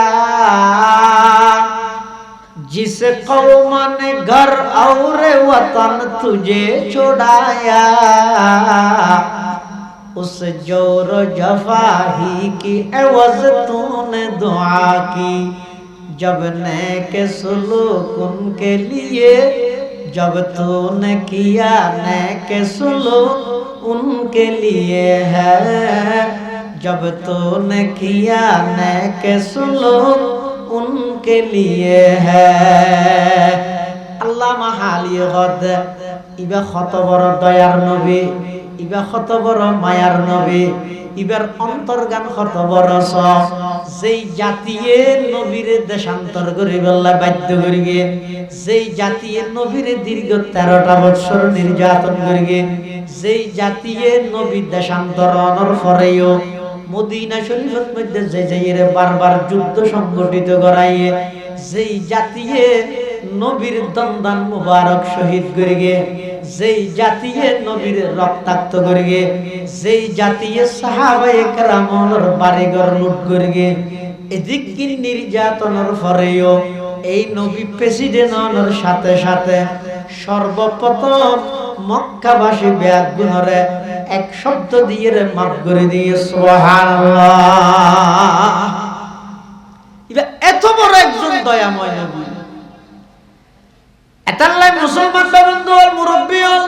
जिस कौम ने घर और वतन तुझे छुड़ाया, उस जोर जफाही की एवज तूने दुआ की। जब नेक सुलूक उनके लिए, जब तूने किया नेक सुलूक उनके लिए है, जब तूने किया नेक सुलूक उनके लिए है। अल्लाह महाली गद इबा खत बड़ दयार नबी, इबा खत बड़ मायार नबी, इबार अंतर्गान खत बड़ सब যেই জাতিয়ে নবীরে দেশান্তর করে বললা বাধ্য করে গিয়ে, যেই জাতিয়ে নবীরে দীর্ঘ 13টা বছর নির্যাতন করে গিয়ে, যেই জাতিয়ে নবী দেশান্তরণের পরেও মদিনা শরীফের মধ্যে যে যাইরে বারবার যুদ্ধ সংগঠিত করাইয়ে, যেই জাতিয়ে নবীর দন্দান মুবারক শহীদ করে গিয়ে, যেই জাতিয়ে নবীর রক্তাক্ত করে গিয়ে, যেই জাতিয়ে সাহাবায়ে কেরামের বাড়িঘর লুট করে গিয়ে, এদিক কি নির্যাতনের পরেও এই নবী প্রেসিডেন্টের সাথে সাথে সর্বপ্রথম মক্কাবাসী ব্যাগ গুণরে এক শব্দ দিয়ে মাফ করে দিয়ে সুবহানাল্লাহ। এত বড় একজন দয়াময় নবী, এতাল্লাই মুসলমান বন্ধু আর মুরব্বী হল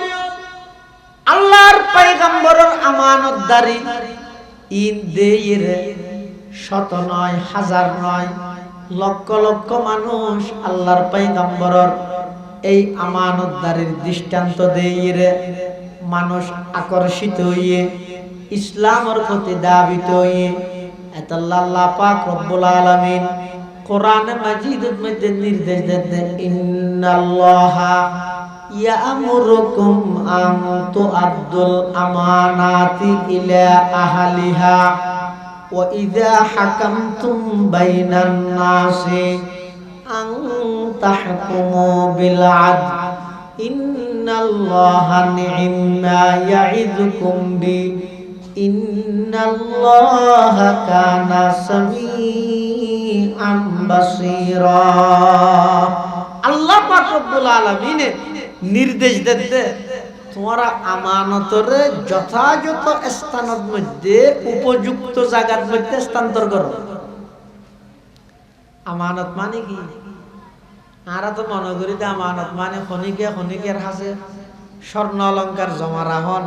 আল্লাহর পয়গম্বরের আমানতদারি ইন দেয়ের শত নয়, হাজার নয়, লক্ষ লক্ষ মানুষ আল্লাহর পয়গম্বরের এই আমানতদারির দৃষ্টান্ত দেইরে মানুষ আকর্ষিত হইয়ে ইসলামের প্রতি দাবিত হইয়ে আল্লাহ পাক রব্বুল আলামিন কোরআন মাজিদের মধ্যে নির্দেশ দেন, ইন্নাল্লাহা ইয়ামুরুকুম আন তুআদ্দুল আমানাতি ইলা আহলিহা ওয়া ইযা হাকামতুম বাইনান নাসি আন তাহকুমু বিল আদল ইন্নাল্লাহা নি'মা ইয়া'iযুকুম বি ইন্নাল্লাহা কানা সামিআন বাসীরা। আল্লাহ পাক রব্বুল আলামিন নির্দেশ দেন তোমরা আমানতরে যথাযথ স্থানের মধ্যে উপযুক্ত জায়গার মধ্যে স্থানান্তর করো। আমানত মানে কি? আরা তো মনে করি যে আমানত মানে খনিকের হাসে স্বর্ণ অলংকার জমা রাখন,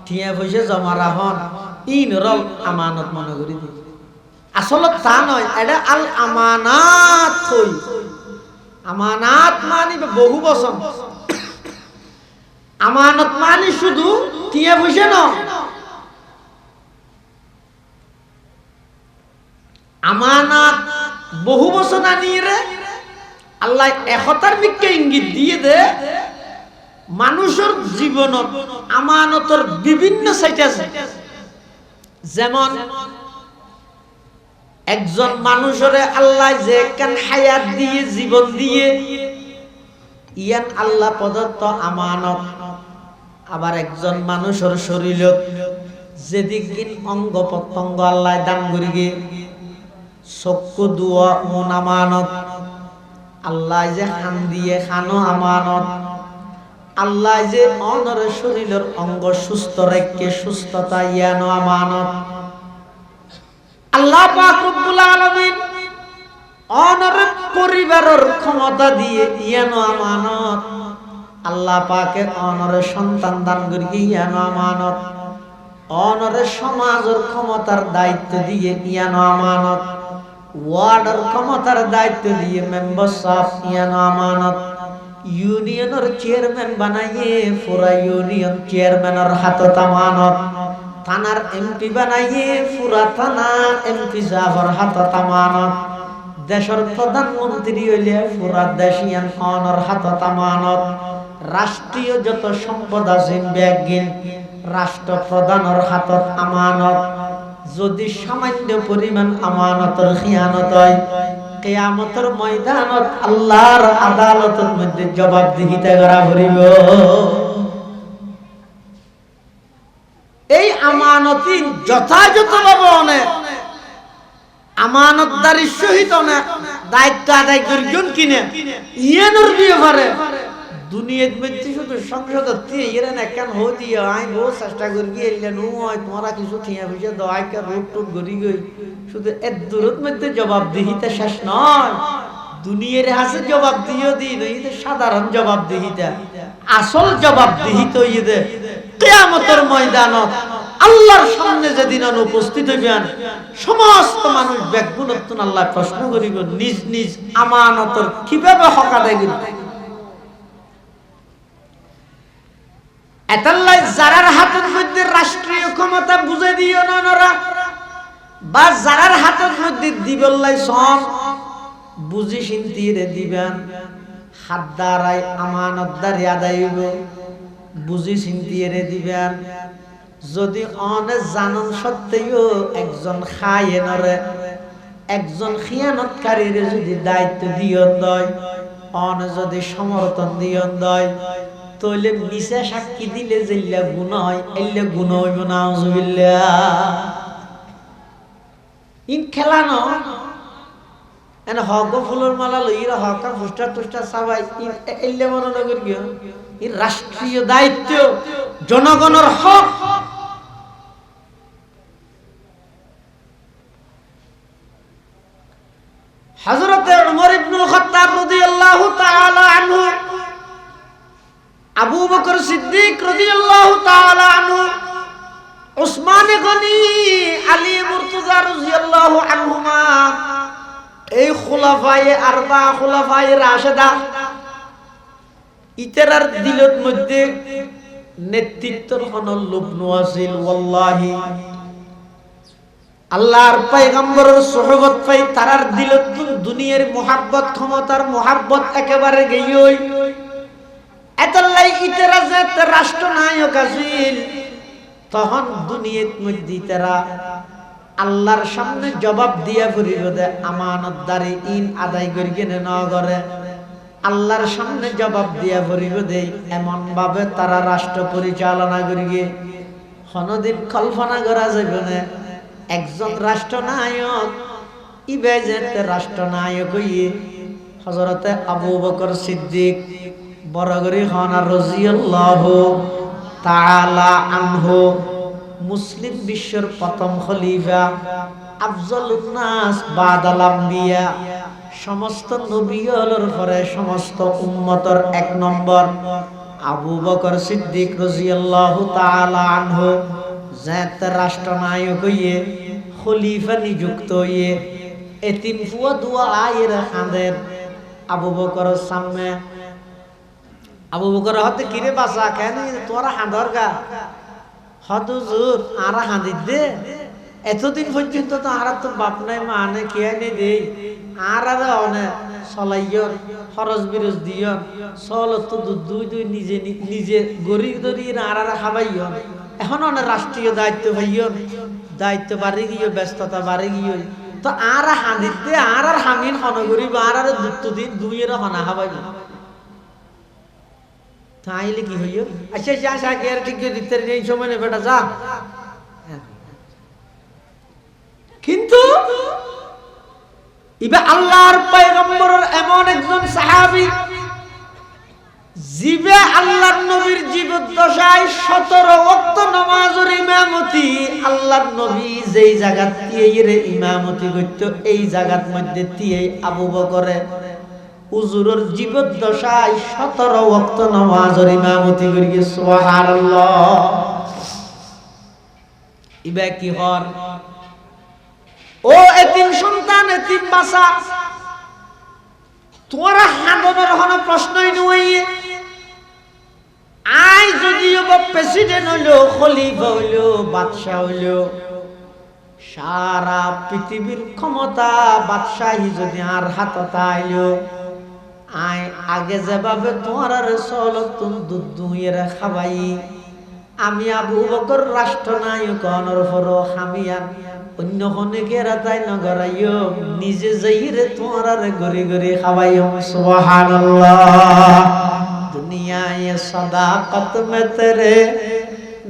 ঠিয়া পয়সা জমা রাখন, ইনরল আমানত মনে করি দি। আসলে তা নয়, এটা আল আমানাত হই। আমানাত মানে বহু বচন। আমানত মানে শুধু ঠিয়া পয়সা নয়, আমানাত বহু বচন আনিয়ে রে আল্লাহ একতার দিকে ইঙ্গিত দিয়ে দে। মানুষের জীবনত আমানতর বিভিন্ন সাইট আছে। যেমন একজন মানুষের আল্লাহ যে কান হায়াত দিয়ে জীবন দিয়ে ইয়ান আল্লাহ প্রদত্ত আমানত। আবার একজন মানুষের শরীরত যেদিক অঙ্গ প্রত্যঙ্গ আল্লাহ দান করিগে, চক্ষু দুয়া মন আমানত। আল্লাহ যে খান দিয়ে খানো আমানত। আল্লাহ যে অনর শরীরের অঙ্গ সুস্থ রেখে সুস্থতা ইয়ানো আমানত। আল্লাহ পাক রব্বুল আলামিন অনর পরিবারের ক্ষমতা দিয়ে ইয়ানো আমানত। আল্লাহ পাকের অনর সন্তান দান করি ইয়ানো আমানত। অনর সমাজের ক্ষমতার দায়িত্ব দিয়ে ইয়ানো আমানত। ওয়ার্ডের ক্ষমতার দায়িত্ব দিয়ে মেম্বার সাফ ইয়ানো আমানত। ইউনিয়নের চেয়ারম্যান বানাইয়ে পুরা ইউনিয়ন চেয়ারম্যানের হাতত আমানত। থানার এমপি বানাইয়ে পুরা থানার এমপি সাহেবের হাতত আমানত। দেশের প্রধানমন্ত্রী হইলে পুরা দেশিয়ান অনর হাতত আমানত। রাষ্ট্রীয় যত সম্পদ আছে ব্যাগিন রাষ্ট্রপ্রধানের হাতত আমানত। যদি সামান্য পরিমাণ আমানতের খিয়ানত হয়, কিয়ামতের ময়দানত আল্লাহর আদালতের মধ্যে জবাবদিহিতা করা হইব। এই আমানতি যথাযথভাবে অনেক আমানতদারির সহিত অনেক দায়িত্ব আদায় করিজন কিনে ইয়ানোর ব্যাপারে দুনিয়ার মধ্যে শুধু সংসদ এরা না কেন হতি আই বহু চেষ্টা করি এলে নয় তোমরা কিছু ঠিয়া পয়সা দাও আইকা রোড টোড গড়ি গই। শুধু এর দূরের মধ্যে জবাবদিহিতা শেষ নয়, দুনিয়ার হাসে জবাবদিহিও দিই নয়, সাধারণ জবাবদিহিতা। আসল জবাবদিহিত ইয়ে কিয়ামতের ময়দানত আল্লাহর সামনে যেদিন উপস্থিত হইবেন সমস্ত মানুষ ব্যাগুণত্ব আল্লাহ প্রশ্ন করিব নিজ নিজ আমানতের কিভাবে হক আদায় করিবে। এতাল্লাই যারার হাতের মধ্যে রাষ্ট্রীয় ক্ষমতা বুঝে দিও না বা যারার হাতের মধ্যে দিবল্লাই সন বুঝি চিন্তিয়ে দিবেন। হাত দ্বারাই আমানতদারি আদায় হইব, বুঝি চিন্তিয়ে দিবেন। যদি অনে জানন সত্ত্বেও একজন খায়েনরে একজন খিয়ানতকারীর যদি দায়িত্ব দিয়ন দয়, অনে যদি সমর্থন দিয়ন দয়, তাহলে মিশা সাক্ষী দিলে যেইলা গুনাহ হয় এলে গুনাহ হইব না। আউযুবিল্লাহ। ইন খেলা ন এনে হক ফুলের মালা লইরা হক পোস্টার টোস্টার সবাই এলে মনে নগর গিয়ে এই রাষ্ট্রীয় দায়িত্ব জনগণের হক। হযরত ওমর ইবনুল খাত্তাব রাদিয়াল্লাহু তাআলা আনহু, আবু বকর সিদ্দিক রাদিয়াল্লাহু তাআলা আনহু, উসমান গনি, আলী মুর্তজা রাদিয়াল্লাহু আনহুমা, এই খুলাফায়ে আরবা খুলাফায়ে রাশিদা ইতারার দিলত মধ্যে নেতৃত্বের কোনো লোভ নছিল। ওয়াল্লাহি আল্লাহর পয়গম্বরের সুহবত পাই তারার দিলত দুনিয়ার মুহাব্বত ক্ষমতার মুহাব্বত একেবারে গইই। এক এতলাই ইতারা যে রাষ্ট্রনায়ক আছিল তখন দুনিয়ার মধ্যে তারা আল্লাহর সামনে জবাব দিয়া ফুরিব দে আমানতদারি ইন আদায় করি কেনে ন করে আল্লাহর সামনে জবাব দিয়া ফুরিব দে এমন ভাবে তারা রাষ্ট্র পরিচালনা করিগে হনদিন কল্পনা করা যাবে না একজন রাষ্ট্রনায়ক ইবে যেতে রাষ্ট্রনায়ক হইয়ে হযরতে আবু বকর সিদ্দিক বরগরি খান রাদিয়াল্লাহু তাআলা আনহু মুসলিম বিশ্বের প্রথম খলিফা আফজলুন নাস বাদাল আম্বিয়া সমস্ত নবীদের পরে সমস্ত উম্মতের এক নম্বর আবু বকর সিদ্দিক রাদিয়াল্লাহু তাআলা আনহু জাত রাষ্ট্রনায়ক হইয়ে খলিফা নিযুক্ত হইয়ে এতিম ফুয়া দুয়া আয়ের খাদের আবু বকরের সামনে আবু বকর হতে কিরে বাসা কেন তোরা হাঁদর গা হদুজুর আরা হাঁদি দে এতদিন পর্যন্ত তো আর তো বাপ নাই মা নাই কে নে দেই আর অনে চলাইয়ন খরচ বিরজ দিয়ন চল তো দুই দুই নিজে নিজে গরিব দরি আর খাবাইয়ন এখন অনেক রাষ্ট্রীয় দায়িত্ব ভাইয়ন দায়িত্ব বাড়ি গিয়ে ব্যস্ততা বাড়ি গিয়ে তো আর হাঁদি দে আর হামিন হন গরিব আর দুটো দিন দুইয়ের হনা খাবাইব তাইলে কি হইল আচ্ছা যা যা কে ঠিক দিতে এই সময় নে বেটা যা কিন্তু ইবা আল্লাহর পয়গম্বরের এমন একজন সাহাবী জিবে আল্লাহর নবীর জীবদ্দশায় 17 ওয়াক্ত নামাজের ইমামতি আল্লাহর নবী যেই জায়গাতে ইমামতি করত এই জায়গার মধ্যে দিয়ে আবু বকরে হুজুরের জীবদ্দশায় 17 ওয়াক্ত নামাজের ইমামতি করি সুবহানাল্লাহ ইবা কি হর ও এতিম সন্তান এতিম বাসা তোরা হাঁদনের কোনো প্রশ্নই নয় আই যদিও প্রেসিডেন্ট হইলো খলিফা হইলো বাদশাহ হইলো সারা পৃথিবীর ক্ষমতা বাদশাহী যদি আর হাতত আইলো আই আগে যেভাবে তোমার চলত দুধ দুইয়ের খাবাই আমি আবু বকর রাষ্ট্রনায়ক অনর ফর হামিয়ান অন্য অনেকে রাতাই নগরাইও নিজে যাইরে তোমার গরি গরি খাওয়াইও সুবহানাল্লাহ দুনিয়ায় সদাকত মে তেরে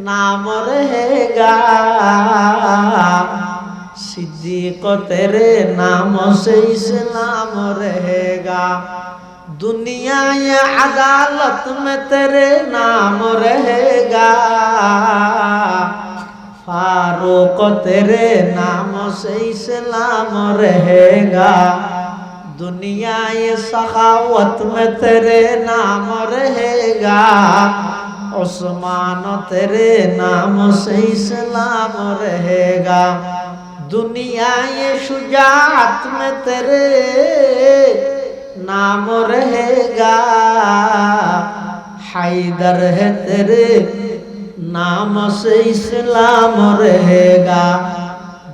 নাম रहेगा सिद्दीक तेरे नाम से इस्लाम रहेगा दुनिया ये अदालत में तेरे नाम रहेगा फारूक तेरे नाम से इस्लाम रहेगा दुनिया ये सखावत में तेरे नाम रहेगा उस्मान तेरे नाम से इस्लाम रहेगा दुनिया ये शुजाअत में तेरे नाम रहेगा हैदर है तेरे नाम से इस्लाम रहेगा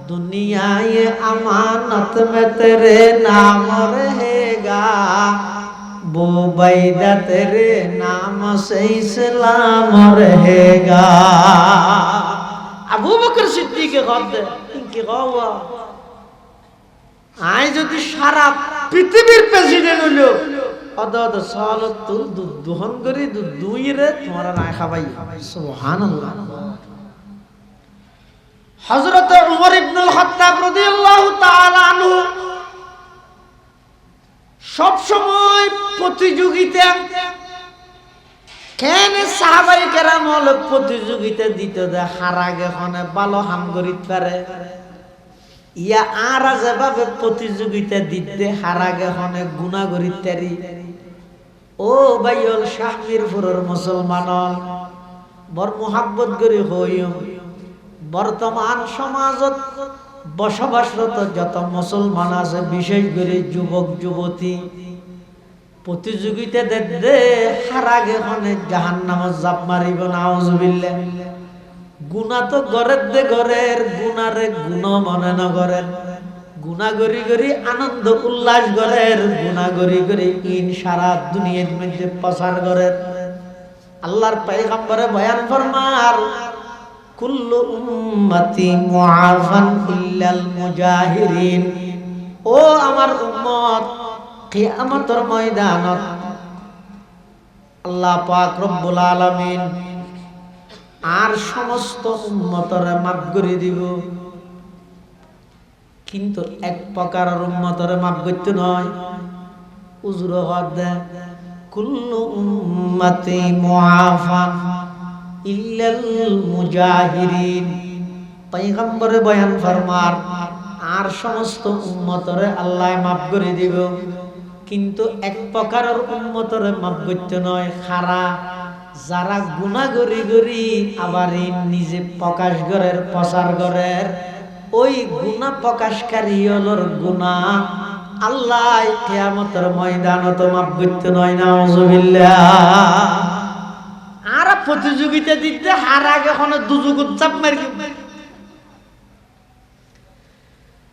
दुनिया ये अमानत में तेरे नाम रहेगा बुबैदा तेरे नाम से इस्लाम रहेगा আবু বকর সিদ্দিকে গদ্দে কি গাওয়া আই যদি সারা পৃথিবীর প্রেসিডেন্ট হইলো অদদ সালাত দুহন করি দুইরে তোমরা না খাবাই সুবহানাল্লাহ হযরত উমর ইবনুল খাত্তাব রাদিয়াল্লাহু তাআলা আনহু সব সময় প্রতিযোগিতা কেন সাহাবায়ে কেরাম হল প্রতিযোগিতা দিত দে হারাগে হনে ভালো হাম করিতে পারে ইয়া আর যেভাবে প্রতিযোগিতা দিতে হারাগে হনে গুনাহ করিতে পারি ও ভাইল শাহমিরপুরের মুসলমান বড় মোহাব্বত করে হইম বর্তমান সমাজত বসবাসরত যত মুসলমান আছে বিশেষ করে যুবক যুবতী প্রতিযোগিতা দে হারাগে হনে জাহান্নামে জাপ মারিব নাউজুবিল্লাহ গুনাহ তো গরের দে গরের গুনারে গুণ মনে না গরের গুনাহ গরি গরি আনন্দ উল্লাস গরের গুনাহ গরি গরি ইন সারা দুনিয়ার মধ্যে প্রচার গরের আল্লাহর পয়গম্বরে বয়ান ফরমার কুল্লু উম্মতি মুআফান ইল্লাল মুজাহিরিন। ও আমার উম্মত, কিয়ামতের ময়দানত আল্লাহ পাক রব্বুল আলামিন আর সমস্ত উম্মতরে মাফ করে দিব, কিন্তু এক প্রকারের উম্মতরে মাফ করতে নয়। উজুর হদে কুল্লু উম্মতি মুআফান ইল্লাল মুজাহিরিন। পয়গম্বরে বয়ান ফরমার আর সমস্ত উম্মতরে আল্লাহ মাফ করে দিব, কিন্তু এক প্রকারের উম্মতরে মাফ করতে নয়। খারা যারা গুনাহ গরি গরি আবার নিজে প্রকাশ করের প্রচার করের, ওই গুনাহ প্রকাশকারী হলোর গুনাহ আল্লাহ কিয়ামতের ময়দানত মাফ করতে নয়। নাউজুবিল্লাহ। আর প্রতিযোগিতা দিতে হার আগে কোনো দুজুগুত চাপ মারি।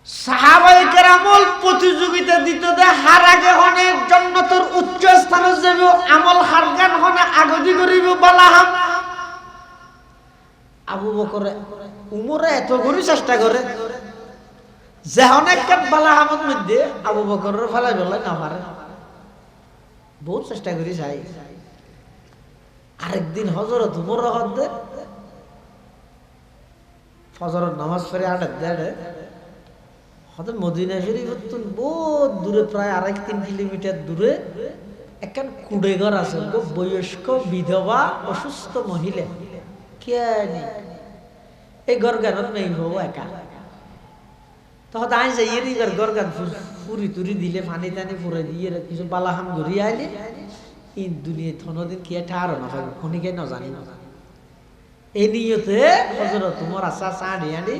সাহাবায়ে কেরামল প্রতিযোগিতা দিতে দে হার আগে অনেক জান্নাতের উচ্চ স্থানে যাবে, আমল হারগান হনে আগদি করিব বালাহাম। আবু বকর উমরে এত গরি চেষ্টা করে যে অনেক কাট বালাহামত মধ্যে আবু বকরের ফেলাই বলে না পারে, বহুত চেষ্টা করি যাই। আরেকদিন হযরত উমর হদে ফজরের নামাজ পড়ে আটে দেড়ে হতে মদিনা শরীফ বহুত দূরে, প্রায় 2.5-3 কিলোমিটার দূরে একখান কুড়ে ঘর আছে। বয়স্ক বিধবা অসুস্থ মহিলা কেনি এই ঘর গানত নেই হবো একা। তখন আই যাই এর ঘর গান ফুরি তুরি দিলে পানি টানি ফুরে দিয়ে কিছু বালাহাম ঘুরিয়ে আইলে এই দুনিয়া থনদিন কি একটা আরো না পাবো খনিকে না জানি না। এই নিয়তে হযরত তোমার আশা চাঁড়ি আনি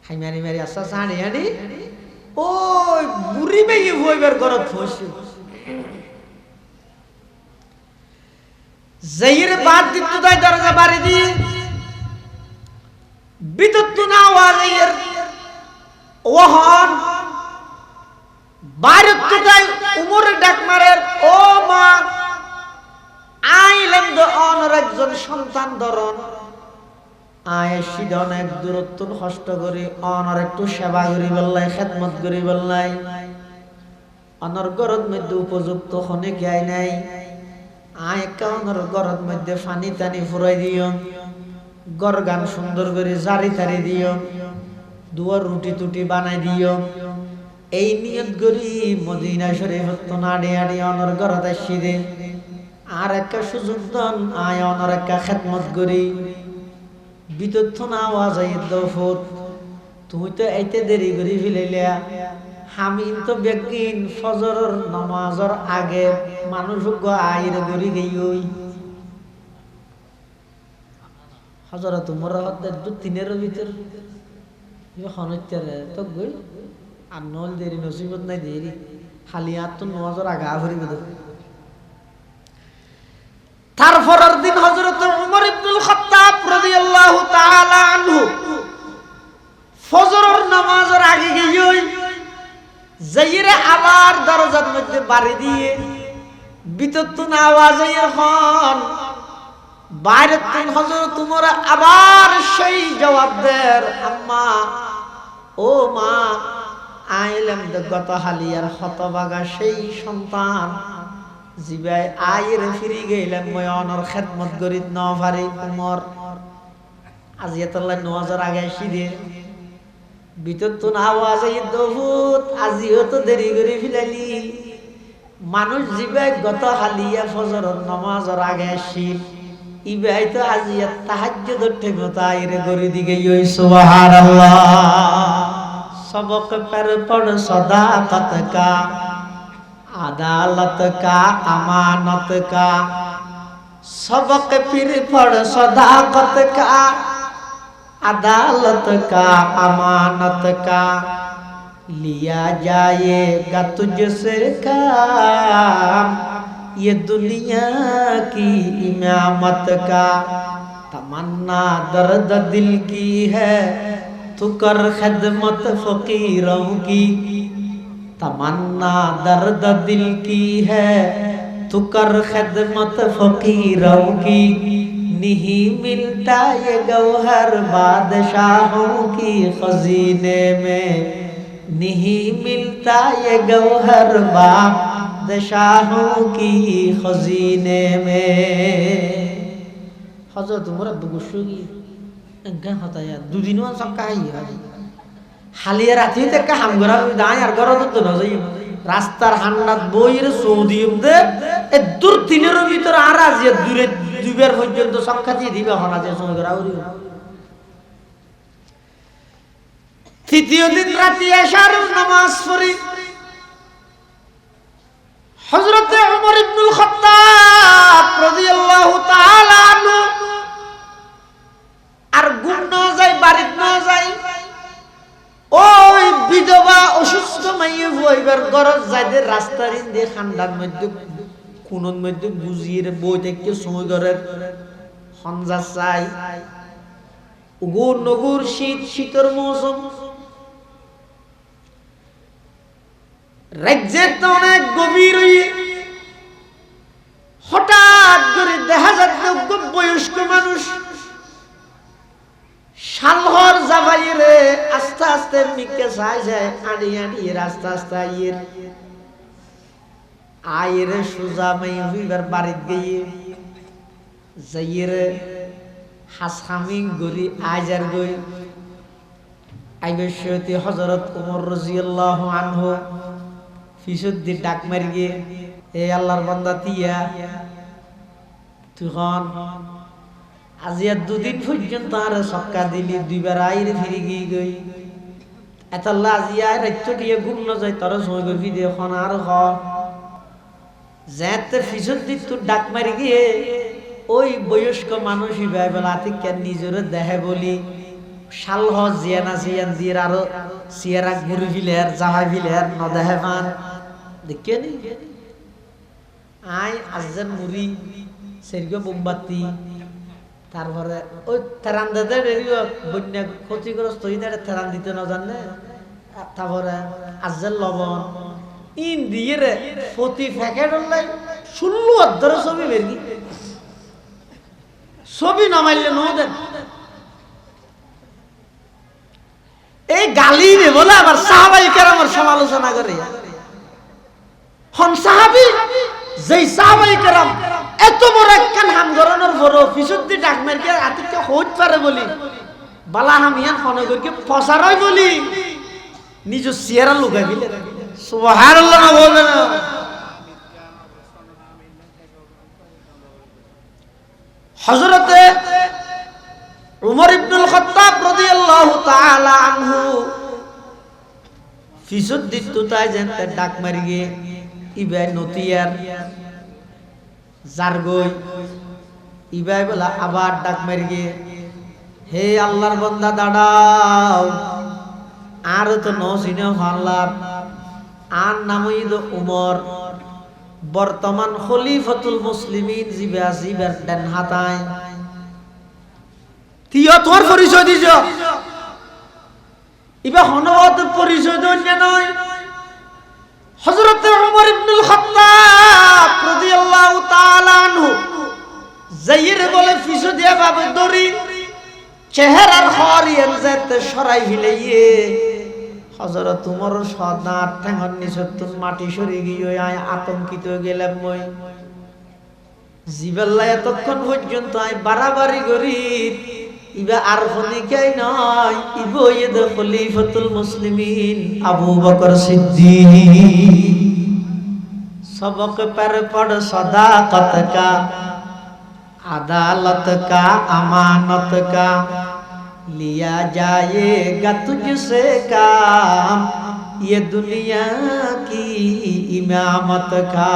হাইমারি মারি আশা চাঁড়ি আনি ওই বুড়ি মেয়ে হইবার ঘরত ফসি যাইরে বাদ দিত তাই দরজা বাড়ি দি বিদ্যুৎ না আওয়াজের ওহন বাইরে তো তাই উমরে ডাক মারের, ও মা আইলেন তো অনর একজন সন্তান ধরন আয়েশিদ অনেক দূরত্ব কষ্ট করি অনর একটু সেবা করি বললাই, খেদমত করি বললাই। অনর গরত মধ্যে উপযুক্ত হনে গাই নাই, আয় অনর গরত মধ্যে পানি টানি ফুরাই দিও, গর গান সুন্দর করে জারি তারি দিও, দুয়ার রুটি টুটি বানাই দিও। এই নিয়ত করি মদিনা শরীফত নাড়ি আড়ি অনর গরত আসি দে আর একটা সুযোগ দন আয় অনর একটা খেদমত করি। বিদ্যুৎ না আওয়াজ দফত তুমি তো এতে দেরি করি ফেলাইলা, আমি তো বেগিন ফজরের নামাজের আগে মানুষ আইরে গড়ি গই হযরত উমর হতে 2-3 ভিতর হনত্যারে তো গই আর নল দেরি নসিবত নাই দেরি খালি আর তো নামাজের আগা ভরিব। তারপরের দিন হযরত উমর ইবনুল খাত্তাব রাদিয়াল্লাহু তাআলা আনহু ফজরের নামাজের আগে গিয়ে যাইরে আবার দরজার মধ্যে বাড়ি দিয়ে বিদ্যুৎ না আওয়াজে হন বাইরে তিন হযরত উমর আবার সেই জবাব দেয়, আম্মা ও মা আইলাম গত হালিয়ার হতবাগা সেই সন্তান জিবাই আইর ফিরি গেলাম মই অনর খেদমত করি ন পারি। উমর আজি এতলাই 9000 আগে আসি দিয়ে বিদ্যুৎ না আওয়াজে দহুত আজিও তো দেরি করে ফেলালি। মানুষ জিবাই গত হালিয়া ফজরের নামাজের আগে আসি ইবাই তো আজি তাহাজ্জুদের টাইমে আইরে গরি দিকে ওই সুবহানাল্লাহ। सबक पर पढ़ सदाकत का अदालत का अमानत का, सबक फिर पढ़ सदाकत का अदालत का अमानत का, लिया जाएगा तुझसे काम ये दुनिया की इमामत का। तमन्ना दर्द दिल की है तू कर खिदमत फकीरों की, तमन्ना दर्द दिल की है तू कर खिदमत फकीरों की नहीं मिलता ये गौहर बादशाहों की खजीने में नहीं मिलता ये गौहर बादशाहों की खजीने में हजरत Umar बुगुशुगी enggak hataya dudinuan sakkai হালিয়া রাতি থেকে হাম করা দাঁড়ায় আর ঘর তো না যাই রাস্তার হান্নাত বইয়ের সৌদিম দে এ দূর তিনের ভিতর আর আজ দূরে দুবার পর্যন্ত সংখ্যা দিয়ে দিবে হনা যে সময় করা উরি তৃতীয় দিন রাতে এশার নামাজ পড়ি হযরত ওমর ইবনুল খাত্তাব রাদিয়াল্লাহু তাআলা আনহু আর ঘুম না যায় বাড়িতে না যায় ওই বিধবা অসুস্থ মাইয়ে হইবার গরজ যাইদের রাস্তার ইন্দে খান্ডার মধ্যে কোনন মধ্যে বুঝিয়ে বই থেকে সময় ঘরের হনজা চাই উগুর নগুর শীত শীতের মৌসুম রাজ্যের তো অনেক গভীর হইয়ে হঠাৎ করে দেখা যাচ্ছে বয়স্ক মানুষ শালহর জাভাইরে আস্তে আস্তে মিকে চাই যায় আড়ি আড়ি আস্তে আস্তে আয়ের সোজা মাই হইবার বাড়িত গিয়ে যাইরে হাসামি গরি আজার গই আইবেশতি হযরত ওমর রাদিয়াল্লাহু আনহু ফিসুদ্দি ডাক মারি গিয়ে এ আল্লাহর বান্দা তিয়া তুখন আজিয়া দুদিন পর্যন্ত আর সক্কা দিলি দুইবার আইরে ফিরে গিয়ে গই এতাল্লা আজিয়া রাত্য দিয়ে ঘুম না যায় তার সময় গই দিয়ে এখন আর হ যেতে ফিসুদ দিত তোর ডাক মারি গিয়ে ওই বয়স্ক মানুষই ভাই বলা আতিকে নিজের দেহে বলি শাল হ জিয়ানা জিয়ান দিয়ে আরো সিয়ারা ঘুরি ফিলের জাহাই ফিলের ন দেহে মান দেখে নি আই আজের মুড়ি সেরগো মোমবাতি তারপরে ওই থেরান দিতে বন্যা ক্ষতিগ্রস্ত হইতে থেরান দিতে না জানে তারপরে আজের লবণ ইন দিয়ে রে প্রতি প্যাকেট হলে 16 অর্ধের ছবি বেরগি ছবি নামাইলে নো দেন এই গালি রে বলে আবার সাহাবাই কেরামের সমালোচনা করে হন সাহাবী যেই সাহাবাই কেরাম এত বড় একখান হাম গরনের বড় ফিসুদ্দি ডাক মারকে আতিকে হইত পারে বলি বালা হামিয়ান ফনগরকে ফসারই বলি নিজ সিয়ারা লুকাই দিলে সুবহানাল্লাহ না বলে না হযরত উমর ইবনুল খাত্তাব রাদিয়াল্লাহু তাআলা আনহু ফিসুদ্দি তুতায় যেতে ডাক মারি গিয়ে ইবাই নতিয়ার জারগই ইবাই বলা আবার ডাক মারি গিয়ে হে আল্লাহর বান্দা দাঁড়াও আর তো নসিনে আল্লাহর আর নামই তো উমর বর্তমান খলিফাতুল মুসলিমিন জিবা জিবার দেন হাতায় তিয় তোর পরিচয় দিছ ইবা হনবত পরিচয় দন্য নয় হযরত ওমর ইবনুল খাত্তাব রাদিয়াল্লাহু তাআলা আনহু যাইর বলে ফিসু দিয়া বাবে দড়ি চেহারার খরিয়ান যেতে সরাই ফিলাইয়ে হযরত ওমর সদা ঠ্যাঙর নিচতুন মাটি সরে গিয়ে আয় আতঙ্কিত গেলাম মই জিবাল্লা এতক্ষণ পর্যন্ত আয় বাড়াবাড়ি করি ইবা আর ফনিকাই নয় ইবো ইদ খলিফাতুল মুসলিমিন আবু বকর সিদ্দিক सबक पर पढ़ सदाकत का अदालत का अमानत का लिया जाएगा तुझसे काम ये दुनिया की इमामत का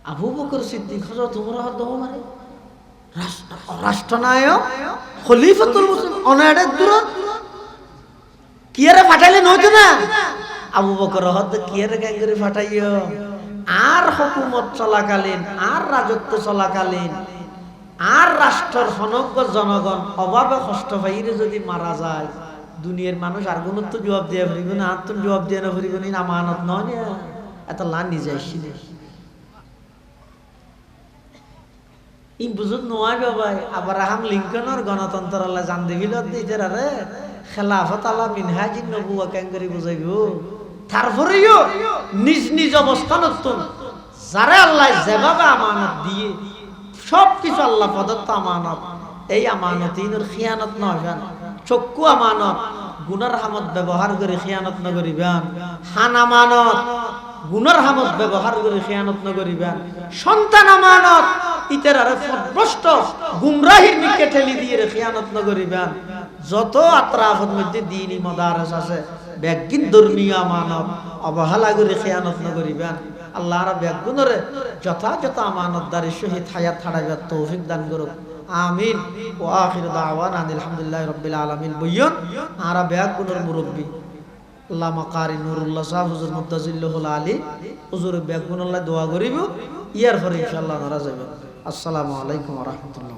আবু বকর সিদ্দিক হযরত ওমর রাদিয়াল্লাহু আনহু রাষ্ট্রনায়ক খলিফাতুল মুসলিমিন অনাড়ে দূর কিয়ারে ফাটাইলে নয়তো না আবু বকর হদ কিয়ারে গাঙ্গরে ফাটাইও আর হুকুমত চলাকালীন আর রাজত্ব চলাকালীন আর রাষ্ট্রের সমগ্র জনগণ অভাবে কষ্ট পাইরে যদি মারা যায় দুনিয়ার মানুষ আর কোনো তো জবাব দিয়ে পারিব না আর তো জবাব দিয়ে না পারিব না আমানত নয় না এত লা নিজে ই বুঝুত নোয়াই বাবাই আব্রাহাম লিঙ্কনের গণতন্ত্র আল্লাহ জান দিবিল দিতে রে খেলাফত আল্লাহ মিনহাজি নবুয়া কেন করে বুঝাইব তারপরেও নিজ নিজ অবস্থান যারা আল্লাহ যেভাবে আমানত দিয়ে সবকিছু আল্লাহ প্রদত্ত আমানত এই আমানত ইনুর খিয়ানত নবেন চক্ষু আমানত গুনার হামত ব্যবহার করে খিয়ানত নগরিবেন হান আমানত গুনার হামত ব্যবহার করে খিয়ানত নগরিবেন সন্তান আমানত ইতের আর ফদভ্রষ্ট গুমরাহির নিকে ঠেলি দিয়ে খিয়ানত নগরিবেন যত আত্রাফের মধ্যে দ্বীনি মাদারিস আছে ব্যাগিন ধর্মীয় আমানত অবহেলা করে খিয়ানত নগরিবেন আল্লাহ রা ব্যাগুনরে যথাযথ আমানতদারি সহিত হায়াত ছাড়াইবার তৌফিক দান করুক আমিন ওয়া আখির দাওয়ানা আলহামদুলিল্লাহি রাব্বিল আলামিন বইয়ন আরা ব্যাগুনর মুরব্বি আল্লামা কারি নুরুল্লাহ সাহেব হুজুর মুত্তাজিল্লাহুল আলী হুজুর ব্যাগুন আল্লাহ দোয়া করিব ইয়ার পরে ইনশাআল্লাহ নারা যাবেন আসসালামু আলাইকুম ওয়া রাহমাতুল্লাহ।